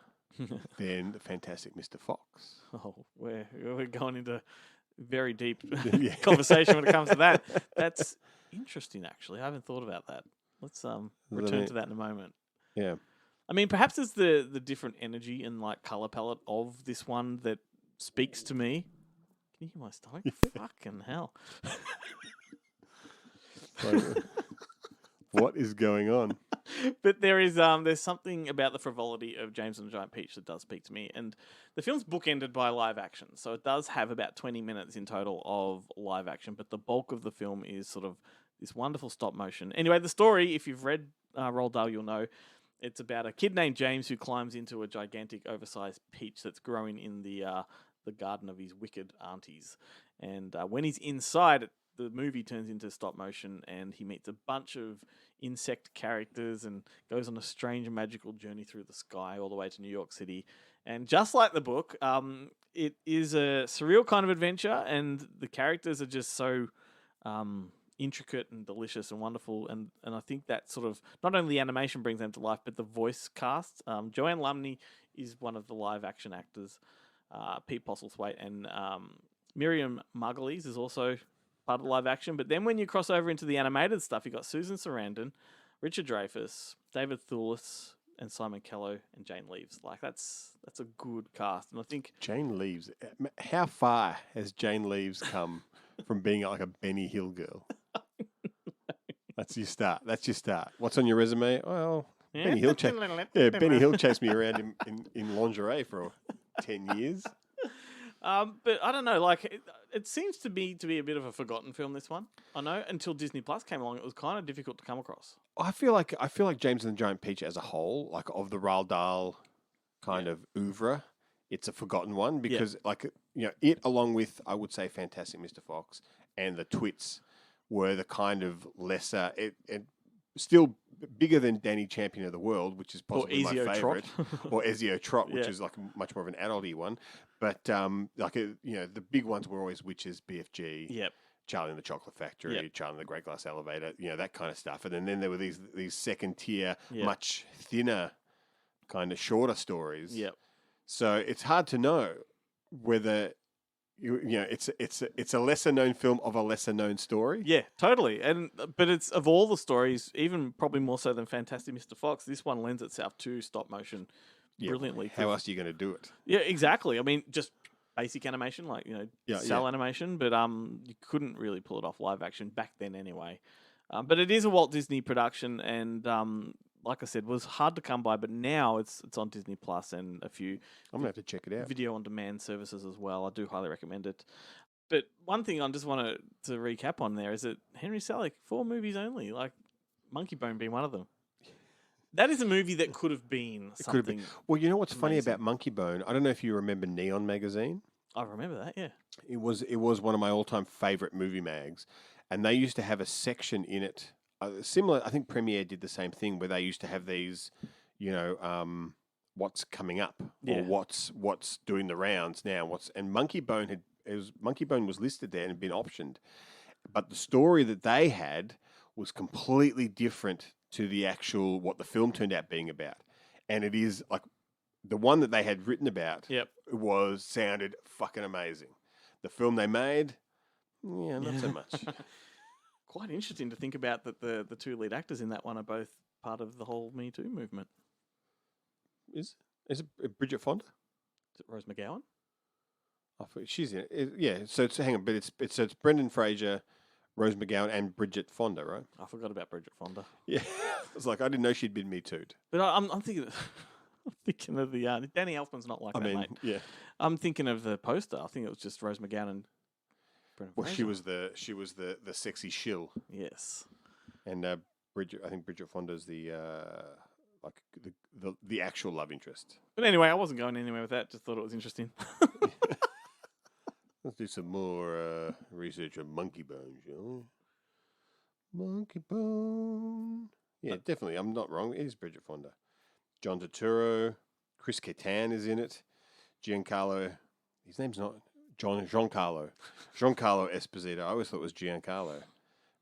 Speaker 6: than the Fantastic Mr. Fox?
Speaker 3: Oh, we're going into very deep conversation when it comes to that. That's interesting, actually. I haven't thought about that. Let's return to that in a moment.
Speaker 6: Yeah.
Speaker 3: I mean, perhaps it's the different energy and like color palette of this one that speaks to me. Can you hear my stomach? Fucking hell.
Speaker 6: What is going on?
Speaker 3: But there's something about the frivolity of James and the Giant Peach that does speak to me. And the film's bookended by live action. So it does have about 20 minutes in total of live action, but the bulk of the film is sort of this wonderful stop motion. Anyway, the story, if you've read Roald Dahl, you'll know, it's about a kid named James who climbs into a gigantic oversized peach that's growing in the garden of his wicked aunties. And when he's inside, the movie turns into stop motion and he meets a bunch of insect characters and goes on a strange and magical journey through the sky all the way to New York City. And just like the book, it is a surreal kind of adventure, and the characters are just so intricate and delicious and wonderful. And I think that sort of, not only the animation brings them to life, but the voice cast. Joanne Lumley is one of the live action actors. Pete Postlethwaite and Miriam Margolyes is also part of the live action. But then when you cross over into the animated stuff, you've got Susan Sarandon, Richard Dreyfuss, David Thewlis, and Simon Kello and Jane Leaves. Like that's a good cast. And I think
Speaker 6: Jane Leaves. How far has Jane Leaves come from being like a Benny Hill girl? That's your start. What's on your resume? Well, Benny Hill. Benny Hill chased me around in lingerie for 10 years.
Speaker 3: But I don't know. Like it seems to be a bit of a forgotten film. This one, I know, until Disney Plus came along, it was kind of difficult to come across.
Speaker 6: I feel like James and the Giant Peach as a whole, like of the Roald Dahl kind of oeuvre, it's a forgotten one because, it along with I would say Fantastic Mr. Fox and the Twits were the kind of lesser, it still bigger than Danny Champion of the World, which is possibly my favourite, or Ezio Trot, which is like much more of an adulty one. But the big ones were always Witches, BFG, Charlie and the Chocolate Factory, Charlie and the Great Glass Elevator, that kind of stuff. And then there were these second tier, much thinner, kind of shorter stories.
Speaker 3: Yep.
Speaker 6: So it's hard to know whether it's a lesser known film of a lesser known story.
Speaker 3: Yeah, totally. But it's of all the stories, even probably more so than Fantastic Mr. Fox, this one lends itself to stop motion brilliantly.
Speaker 6: How else are you going to do it?
Speaker 3: Yeah, exactly. I mean, just basic animation, like cell animation, but you couldn't really pull it off live action back then anyway. But it is a Walt Disney production, and like I said, was hard to come by, but now it's on Disney Plus and a few.
Speaker 6: I'm gonna have to check it out.
Speaker 3: Video on demand services as well. I do highly recommend it. But one thing I just wanted to recap on there is that Henry Selick, 4 movies only, like Monkey Bone being one of them. That is a movie that could have been something. It could have been.
Speaker 6: Well, you know what's funny about Monkey Bone? I don't know if you remember Neon magazine.
Speaker 3: I remember that. Yeah,
Speaker 6: it was one of my all-time favorite movie mags, and they used to have a section in it. Similar, I think Premiere did the same thing where they used to have these, what's coming up or what's doing the rounds now. And Monkey Bone was listed there and had been optioned, but the story that they had was completely different to the actual what the film turned out being about. And it is like the one that they had written about. Sounded fucking amazing. The film they made, not so much.
Speaker 3: Quite interesting to think about that the 2 lead actors in that one are both part of the whole Me Too movement.
Speaker 6: Is it Bridget Fonda?
Speaker 3: Is it Rose McGowan?
Speaker 6: I thought she's in it. So hang on, but it's Brendan Fraser, Rose McGowan and Bridget Fonda, right?
Speaker 3: I forgot about Bridget Fonda.
Speaker 6: Yeah. I was like, I didn't know she'd been Me Too'd.
Speaker 3: But I'm thinking, I'm thinking of the Danny Elfman's not like
Speaker 6: I
Speaker 3: that,
Speaker 6: mean,
Speaker 3: mate.
Speaker 6: yeah.
Speaker 3: I'm thinking of the poster. I think it was just Rose McGowan and Brendan
Speaker 6: Well, she
Speaker 3: Fraser.
Speaker 6: was the sexy shill,
Speaker 3: Yes.
Speaker 6: and I think Bridget Fonda's the the actual love interest.
Speaker 3: But anyway, I wasn't going anywhere with that. Just thought it was interesting.
Speaker 6: Let's do some more research on monkey bones, shall we? Monkey bone. Yeah, definitely. I'm not wrong. It is Bridget Fonda. John Turturro. Chris Kattan is in it. Giancarlo. His name's not Giancarlo. Giancarlo Esposito. I always thought it was Giancarlo.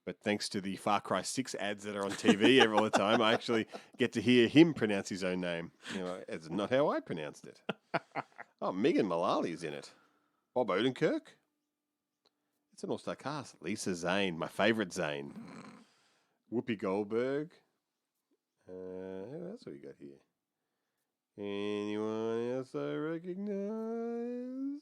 Speaker 6: But thanks to the Far Cry 6 ads that are on TV all the time, I actually get to hear him pronounce his own name. You know, it's not how I pronounced it. Oh, Megan Mullally's in it. Bob Odenkirk. It's an all-star cast. Lisa Zane, my favourite Zane. Whoopi Goldberg. Who else have we got here? Anyone else I recognise?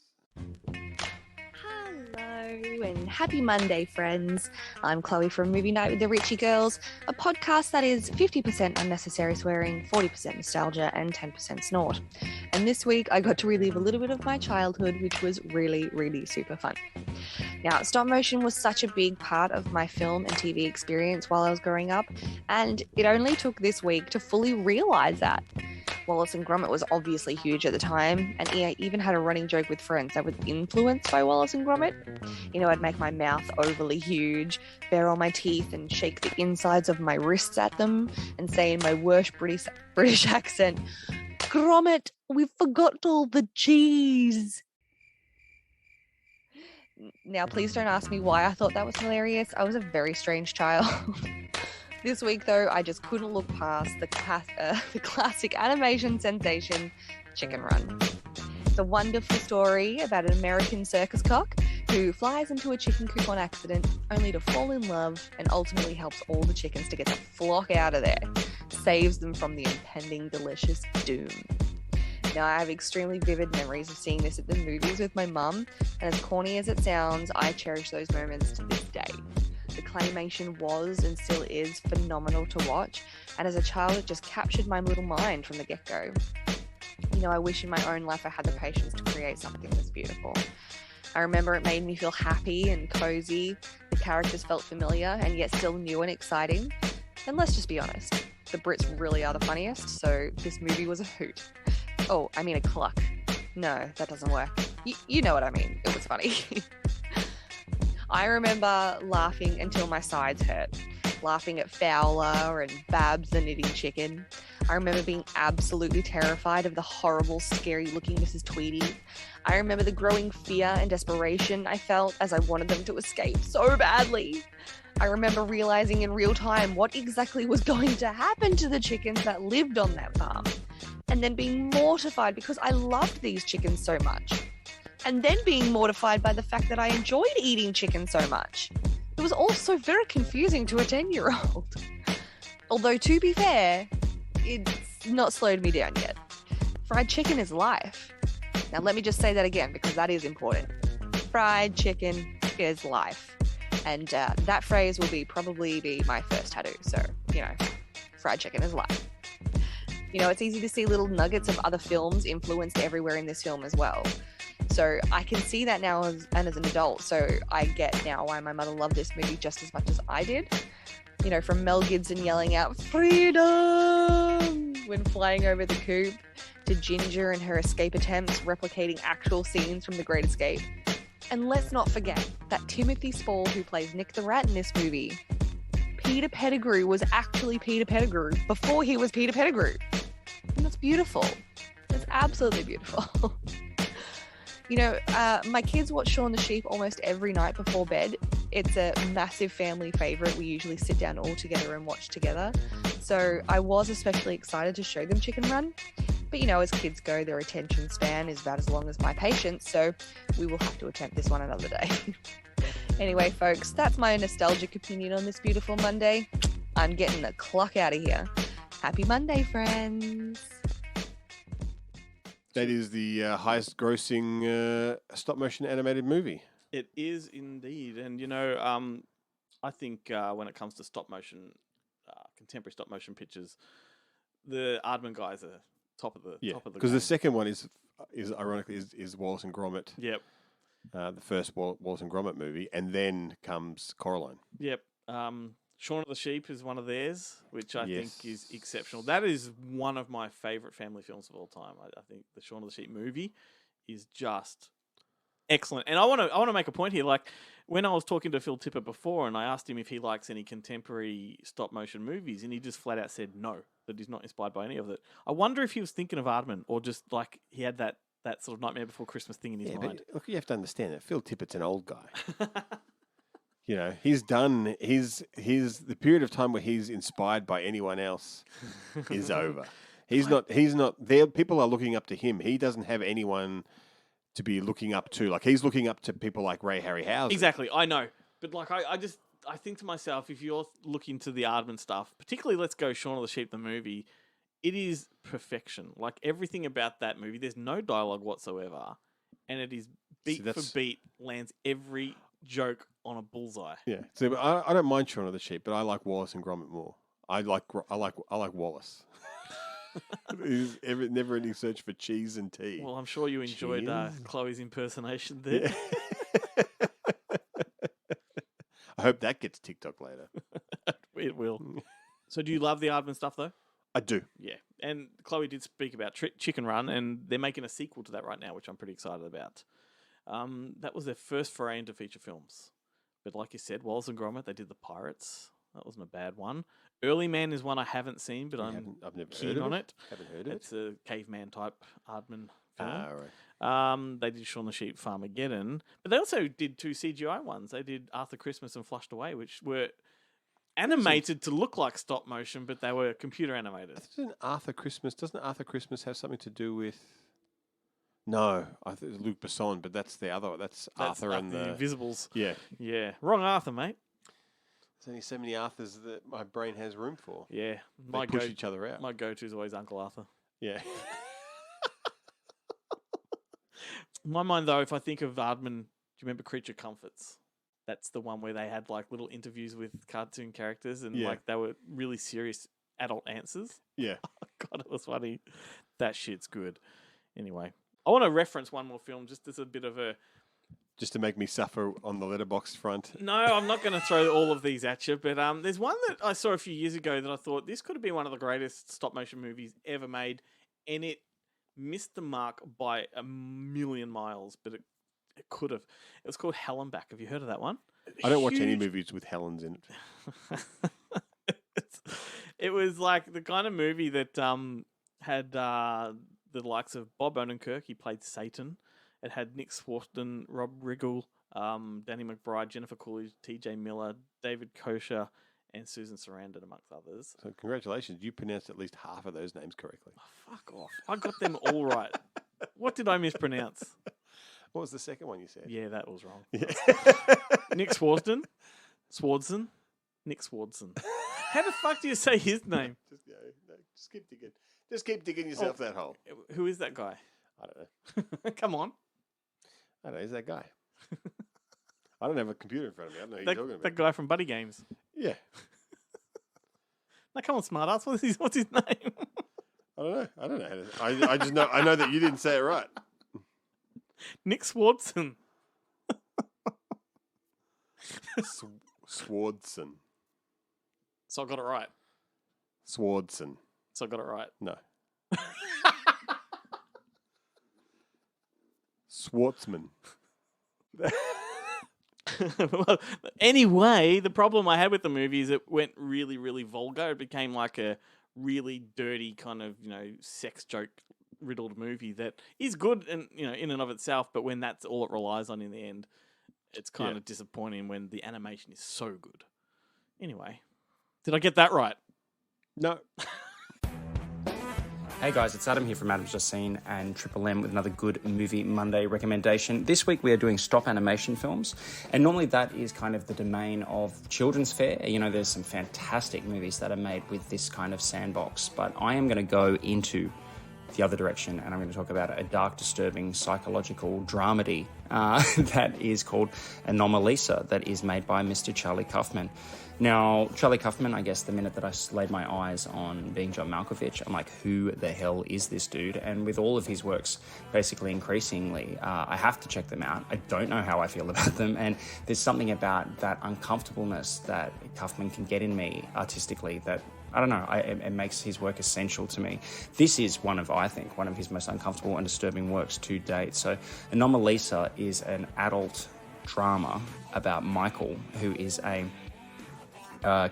Speaker 10: Hello and happy Monday, friends. I'm Chloe from Movie Night with the Richie Girls, a podcast that is 50% unnecessary swearing, 40% nostalgia, and 10% snort. And this week I got to relive a little bit of my childhood, which was really, really super fun. Now, stop motion was such a big part of my film and TV experience while I was growing up, and it only took this week to fully realise that. Wallace and Gromit was obviously huge at the time, and I even had a running joke with friends that was influenced by Wallace and Gromit. You know, I'd make my mouth overly huge, bare all my teeth, and shake the insides of my wrists at them, and say in my worst British accent, "Gromit, we forgot all the cheese." Now, please don't ask me why I thought that was hilarious. I was a very strange child. This week, though, I just couldn't look past the classic animation sensation, Chicken Run. It's a wonderful story about an American circus cock who flies into a chicken coop on accident, only to fall in love, and ultimately helps all the chickens to get the flock out of there, saves them from the impending delicious doom. Now, I have extremely vivid memories of seeing this at the movies with my mum, and as corny as it sounds, I cherish those moments to this day. The claymation was and still is phenomenal to watch, and as a child it just captured my little mind from the get-go. You know, I wish in my own life I had the patience to create something this beautiful. I remember it made me feel happy and cozy, the characters felt familiar and yet still new and exciting. And let's just be honest, the Brits really are the funniest, so this movie was a hoot. Oh, I mean a cluck. No, that doesn't work. You know what I mean, it was funny. I remember laughing until my sides hurt, laughing at Fowler and Babs the knitting chicken. I remember being absolutely terrified of the horrible, scary-looking Mrs. Tweedy. I remember the growing fear and desperation I felt as I wanted them to escape so badly. I remember realizing in real time what exactly was going to happen to the chickens that lived on that farm, and then being mortified because I loved these chickens so much. And then being mortified by the fact that I enjoyed eating chicken so much. It was also very confusing to a 10-year-old. Although, to be fair, it's not slowed me down yet. Fried chicken is life. Now, let me just say that again, because that is important. Fried chicken is life. And that phrase will probably be my first tattoo. So, you know, fried chicken is life. You know, it's easy to see little nuggets of other films influenced everywhere in this film as well. So I can see that now as an adult. So I get now why my mother loved this movie just as much as I did. You know, from Mel Gibson yelling out "freedom" when flying over the coop, to Ginger and her escape attempts replicating actual scenes from The Great Escape. And let's not forget that Timothy Spall, who plays Nick the Rat in this movie, Peter Pettigrew was actually Peter Pettigrew before he was Peter Pettigrew. And that's beautiful. It's absolutely beautiful. You know, my kids watch Shaun the Sheep almost every night before bed. It's a massive family favourite. We usually sit down all together and watch together. So I was especially excited to show them Chicken Run. But, you know, as kids go, their attention span is about as long as my patience. So we will have to attempt this one another day. Anyway, folks, that's my nostalgic opinion on this beautiful Monday. I'm getting the clock out of here. Happy Monday, friends.
Speaker 6: That is the highest grossing stop motion animated movie.
Speaker 3: It is indeed. And, you know, I think when it comes to stop motion, contemporary stop motion pictures, the Aardman guys are top of the top of the
Speaker 6: because the
Speaker 3: game.
Speaker 6: second one is ironically is Wallace and Gromit.
Speaker 3: Yep.
Speaker 6: The first Wallace and Gromit movie, and then comes Coraline.
Speaker 3: Yep. Shaun of the Sheep is one of theirs, which I
Speaker 6: Yes.
Speaker 3: think is exceptional. That is one of my favourite family films of all time. I think the Shaun of the Sheep movie is just excellent. And I want to make a point here. Like when I was talking to Phil Tippett before, and I asked him if he likes any contemporary stop motion movies, and he just flat out said no, that he's not inspired by any of it. I wonder if he was thinking of Aardman, or just like he had that sort of Nightmare Before Christmas thing in his mind.
Speaker 6: But look, you have to understand that Phil Tippett's an old guy. You know, he's done the period of time where he's inspired by anyone else is over. He's not there. People are looking up to him. He doesn't have anyone to be looking up to. Like he's looking up to people like Ray Harryhausen.
Speaker 3: Exactly, I know. But like I think to myself, if you're looking to the Aardman stuff, particularly let's go Shaun of the Sheep the movie, it is perfection. Like everything about that movie, there's no dialogue whatsoever, and it is beat for beat lands every joke on a bullseye.
Speaker 6: Yeah. So I don't mind Shaun of the Sheep, but I like Wallace and Gromit more. I like Wallace. He's never ending search for cheese and tea.
Speaker 3: Well, I'm sure you enjoyed Chloe's impersonation there.
Speaker 6: Yeah. I hope that gets TikTok later.
Speaker 3: It will. So do you love the Aardman stuff though?
Speaker 6: I do.
Speaker 3: Yeah. And Chloe did speak about Chicken Run, and they're making a sequel to that right now, which I'm pretty excited about. That was their first foray into feature films. But like you said, Wallace and Gromit, they did The Pirates. That wasn't a bad one. Early Man is one I haven't seen, but
Speaker 6: I've never
Speaker 3: keen
Speaker 6: heard of
Speaker 3: on
Speaker 6: it.
Speaker 3: it.
Speaker 6: Haven't heard of
Speaker 3: It's a caveman type Aardman film.
Speaker 6: Right.
Speaker 3: They did Shaun the Sheep Farmageddon, but they also did 2 CGI ones. They did Arthur Christmas and Flushed Away, which were animated to look like stop motion, but they were computer animated.
Speaker 6: Doesn't Arthur Christmas have something to do with? No, I think it's Luc Besson, but that's the other. That's Arthur and the
Speaker 3: Invisibles.
Speaker 6: Yeah,
Speaker 3: Yeah, wrong Arthur, mate.
Speaker 6: there's only so many Arthurs that my brain has room for.
Speaker 3: Yeah,
Speaker 6: They push each other out.
Speaker 3: My go-to is always Uncle Arthur.
Speaker 6: Yeah.
Speaker 3: In my mind, though, if I think of Aardman, do you remember Creature Comforts? That's the one where they had like little interviews with cartoon characters, and like they were really serious adult answers.
Speaker 6: Yeah.
Speaker 3: God, it was funny. That shit's good. Anyway, I want to reference one more film just as a bit of a...
Speaker 6: Just to make me suffer on the letterbox front.
Speaker 3: No, I'm not going to throw all of these at you, but there's one that I saw a few years ago that I thought this could have been one of the greatest stop-motion movies ever made, and it missed the mark by a million miles, but it could have. It was called Hell and Back. Have you heard of that one?
Speaker 6: I don't watch any movies with Helens in it.
Speaker 3: It was like the kind of movie that had the likes of Bob Odenkirk. He played Satan. It had Nick Swarton, Rob Riggle, Danny McBride, Jennifer Coolidge, T.J. Miller, David Kosher, and Susan Sarandon, amongst others.
Speaker 6: So congratulations, you pronounced at least half of those names correctly.
Speaker 3: Oh, fuck off. I got them all right. What did I mispronounce?
Speaker 6: What was the second one you said?
Speaker 3: Yeah, that was wrong.
Speaker 6: Yeah.
Speaker 3: Nick Swardson? Nick Swardson. How the fuck do you say his name?
Speaker 6: Just keep digging. Just keep digging yourself that hole.
Speaker 3: Who is that guy?
Speaker 6: I don't know.
Speaker 3: Come on.
Speaker 6: I don't know. He's that guy. I don't have a computer in front of me. I don't know who you're talking about.
Speaker 3: That guy from Buddy Games.
Speaker 6: Yeah.
Speaker 3: Now, come on, smartass. What's his name?
Speaker 6: I don't know. I don't know. I just know. I know that you didn't say it right.
Speaker 3: Nick Swardson.
Speaker 6: Swardson.
Speaker 3: So I got it right.
Speaker 6: Swardson.
Speaker 3: So I got it right.
Speaker 6: No. Swartzman.
Speaker 3: Well, anyway, the problem I had with the movie is it went really, really vulgar. It became like a really dirty kind of, sex joke riddled movie that is good and in and of itself, but when that's all it relies on in the end, it's kind of disappointing when the animation is so good. Anyway, did I get that right?
Speaker 6: No.
Speaker 11: Hey guys, it's Adam here from Adam's Just Seen and Triple M with another good Movie Monday recommendation. This week we are doing stop animation films, and normally that is kind of the domain of children's fare. There's some fantastic movies that are made with this kind of sandbox, but I am going to go into the other direction, and I'm going to talk about a dark, disturbing, psychological dramedy that is called Anomaly, that is made by Mr. Charlie Kaufman. Now, Charlie Kaufman, I guess the minute that I laid my eyes on being John Malkovich, I'm like, who the hell is this dude? And with all of his works, basically increasingly, I have to check them out. I don't know how I feel about them, and there's something about that uncomfortableness that Kaufman can get in me artistically that, I don't know, it makes his work essential to me. This is I think, one of his most uncomfortable and disturbing works to date. So Anomalisa is an adult drama about Michael, who is a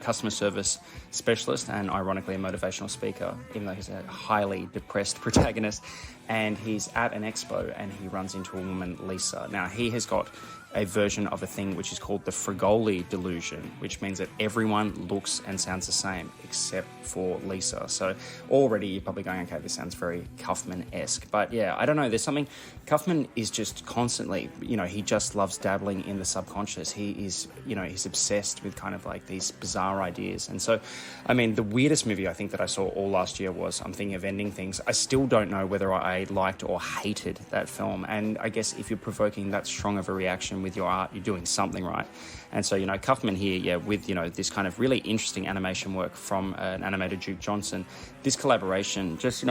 Speaker 11: customer service specialist and ironically a motivational speaker, even though he's a highly depressed protagonist. And he's at an expo and he runs into a woman, Lisa. Now, he has got a version of a thing which is called the Frigoli delusion, which means that everyone looks and sounds the same except for Lisa. So already you're probably going, okay, this sounds very Kaufman-esque. But yeah, I don't know, there's something, Kaufman is just constantly, he just loves dabbling in the subconscious. He is, he's obsessed with kind of like these bizarre ideas. And so, I mean, the weirdest movie I think that I saw all last year was, I'm thinking of Ending Things. I still don't know whether I liked or hated that film. And I guess if you're provoking that strong of a reaction with your art, you're doing something right. And so, Kaufman here, with, this kind of really interesting animation work from an animator, Duke Johnson, this collaboration, just,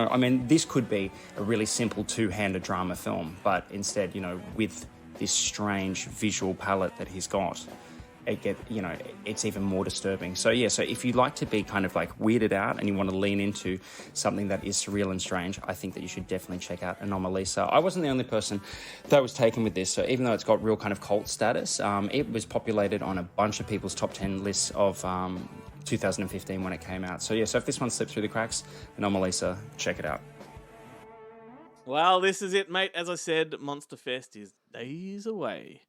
Speaker 11: this could be a really simple two-hander drama film, but instead, with this strange visual palette that he's got, it's even more disturbing. So yeah, so if you like to be kind of like weirded out and you want to lean into something that is surreal and strange, I think that you should definitely check out Anomaly. So I wasn't the only person that was taken with this. So even though it's got real kind of cult status, it was populated on a bunch of people's top 10 lists of 2015 when it came out. So yeah, so if this one slipped through the cracks, Anomaly, check it out.
Speaker 3: Well, this is it, mate. As I said, Monster Fest is days away.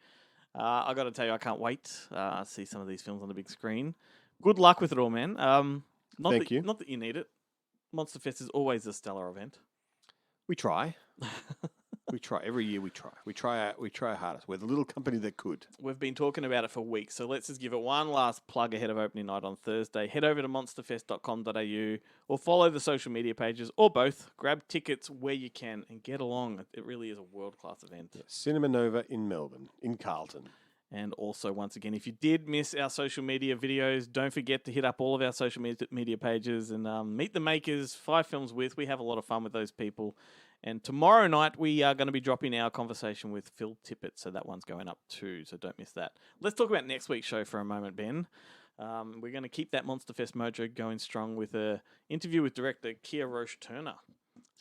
Speaker 3: I got to tell you, I can't wait to see some of these films on the big screen. Good luck with it all, man.
Speaker 6: Thank you.
Speaker 3: Not that you need it. Monster Fest is always a stellar event.
Speaker 6: We try. We try. Every year we try. We try our hardest. We're the little company that could.
Speaker 3: We've been talking about it for weeks, so let's just give it one last plug ahead of opening night on Thursday. Head over to monsterfest.com.au or follow the social media pages, or both. Grab tickets where you can and get along. It really is a world-class event.
Speaker 6: Yeah, Cinema Nova in Melbourne, in Carlton.
Speaker 3: And also, once again, if you did miss our social media videos, don't forget to hit up all of our social media pages and meet the makers, 5 Films With. We have a lot of fun with those people. And tomorrow night, we are going to be dropping our conversation with Phil Tippett, so that one's going up too, so don't miss that. Let's talk about next week's show for a moment, Ben. We're going to keep that Monster Fest mojo going strong with an interview with director Kia Roche Turner,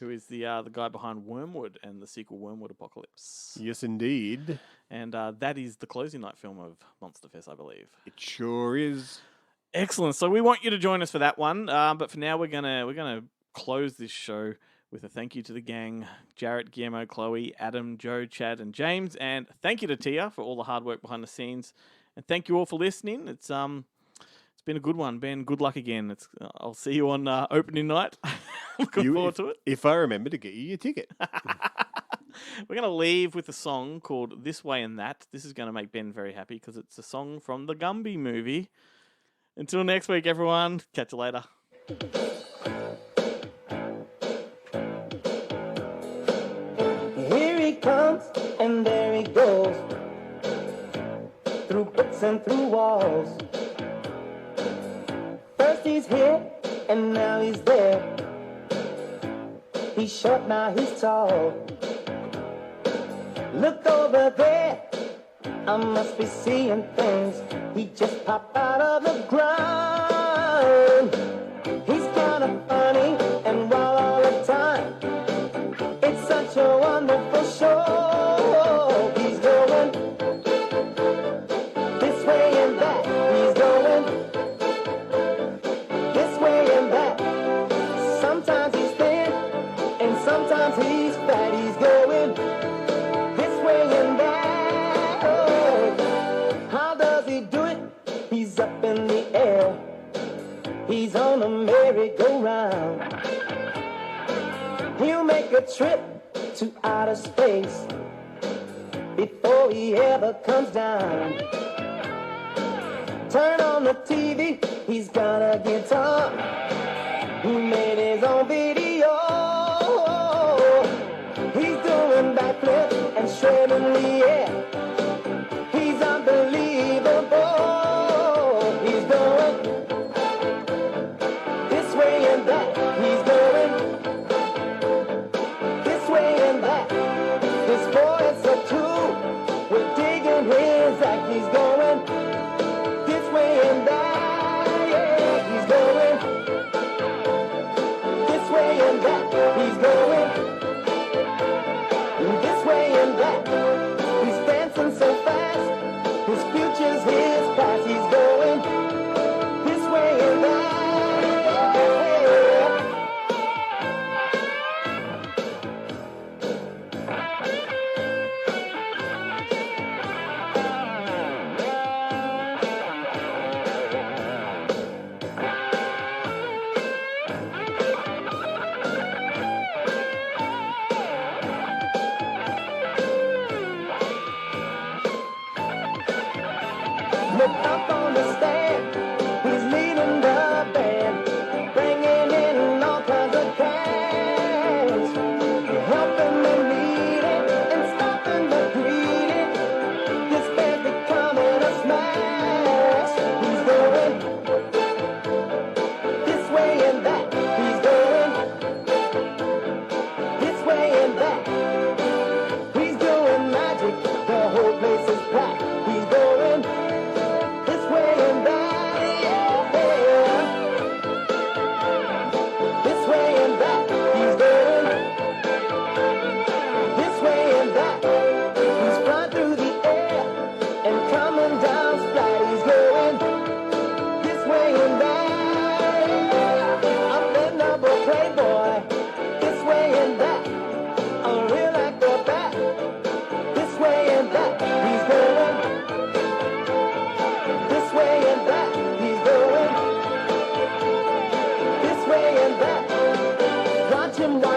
Speaker 3: who is the guy behind Wormwood and the sequel Wormwood Apocalypse.
Speaker 6: Yes, indeed.
Speaker 3: And that is the closing night film of Monster Fest, I believe.
Speaker 6: It sure is.
Speaker 3: Excellent. So we want you to join us for that one. But for now, we're gonna close this show with a thank you to the gang, Jarrett, Guillermo, Chloe, Adam, Joe, Chad, and James. And thank you to Tia for all the hard work behind the scenes. And thank you all for listening. It's been a good one, Ben. Good luck again. I'll see you on opening night. Looking forward to it.
Speaker 6: If I remember to get you your ticket.
Speaker 3: We're going to leave with a song called This Way and That. This is going to make Ben very happy because it's a song from the Gumby movie. Until next week, everyone. Catch you later.
Speaker 12: Here he comes, and there he goes, through bricks and through walls. First he's here, and now he's there. He's short, now he's tall. Look over there, I must be seeing things. He just popped out of the ground. He's kind of funny and wild all the time. It's such a wonderful show. He's going this way and that. He's going this way and that. Sometimes he's thin and sometimes he's fat. He's going this way and that. Oh, how does he do it? He's up in the air. He's on a merry-go-round. He'll make a trip to outer space before he ever comes down. Turn on the TV, he's got a guitar. He made his own video. He's doing backflips and shredding the air. way and that, he's going. This way and that, his voice a tool. We're digging his act, he's going. This way and that, yeah, he's going. This way and that, he's going. This way and that, he's dancing so fast. His future's his past, he's going. This way and that, look up on the stand, he's leading the band, bringing in all kinds of cash, helping them lead it and stopping the greedy. This band's becoming a smash. He's going this way and that. He's going this way and that. He's doing magic. The whole place is packed. He's going this way and that, yeah. This way and that, he's going. This way and that, he's flying through the air and coming down flat. He's going this way and that, yeah. I'm the number playboy. This way and that, I'm a real acrobat. This way and that, he's going. This way and that, he's going. This way and that, watch him now.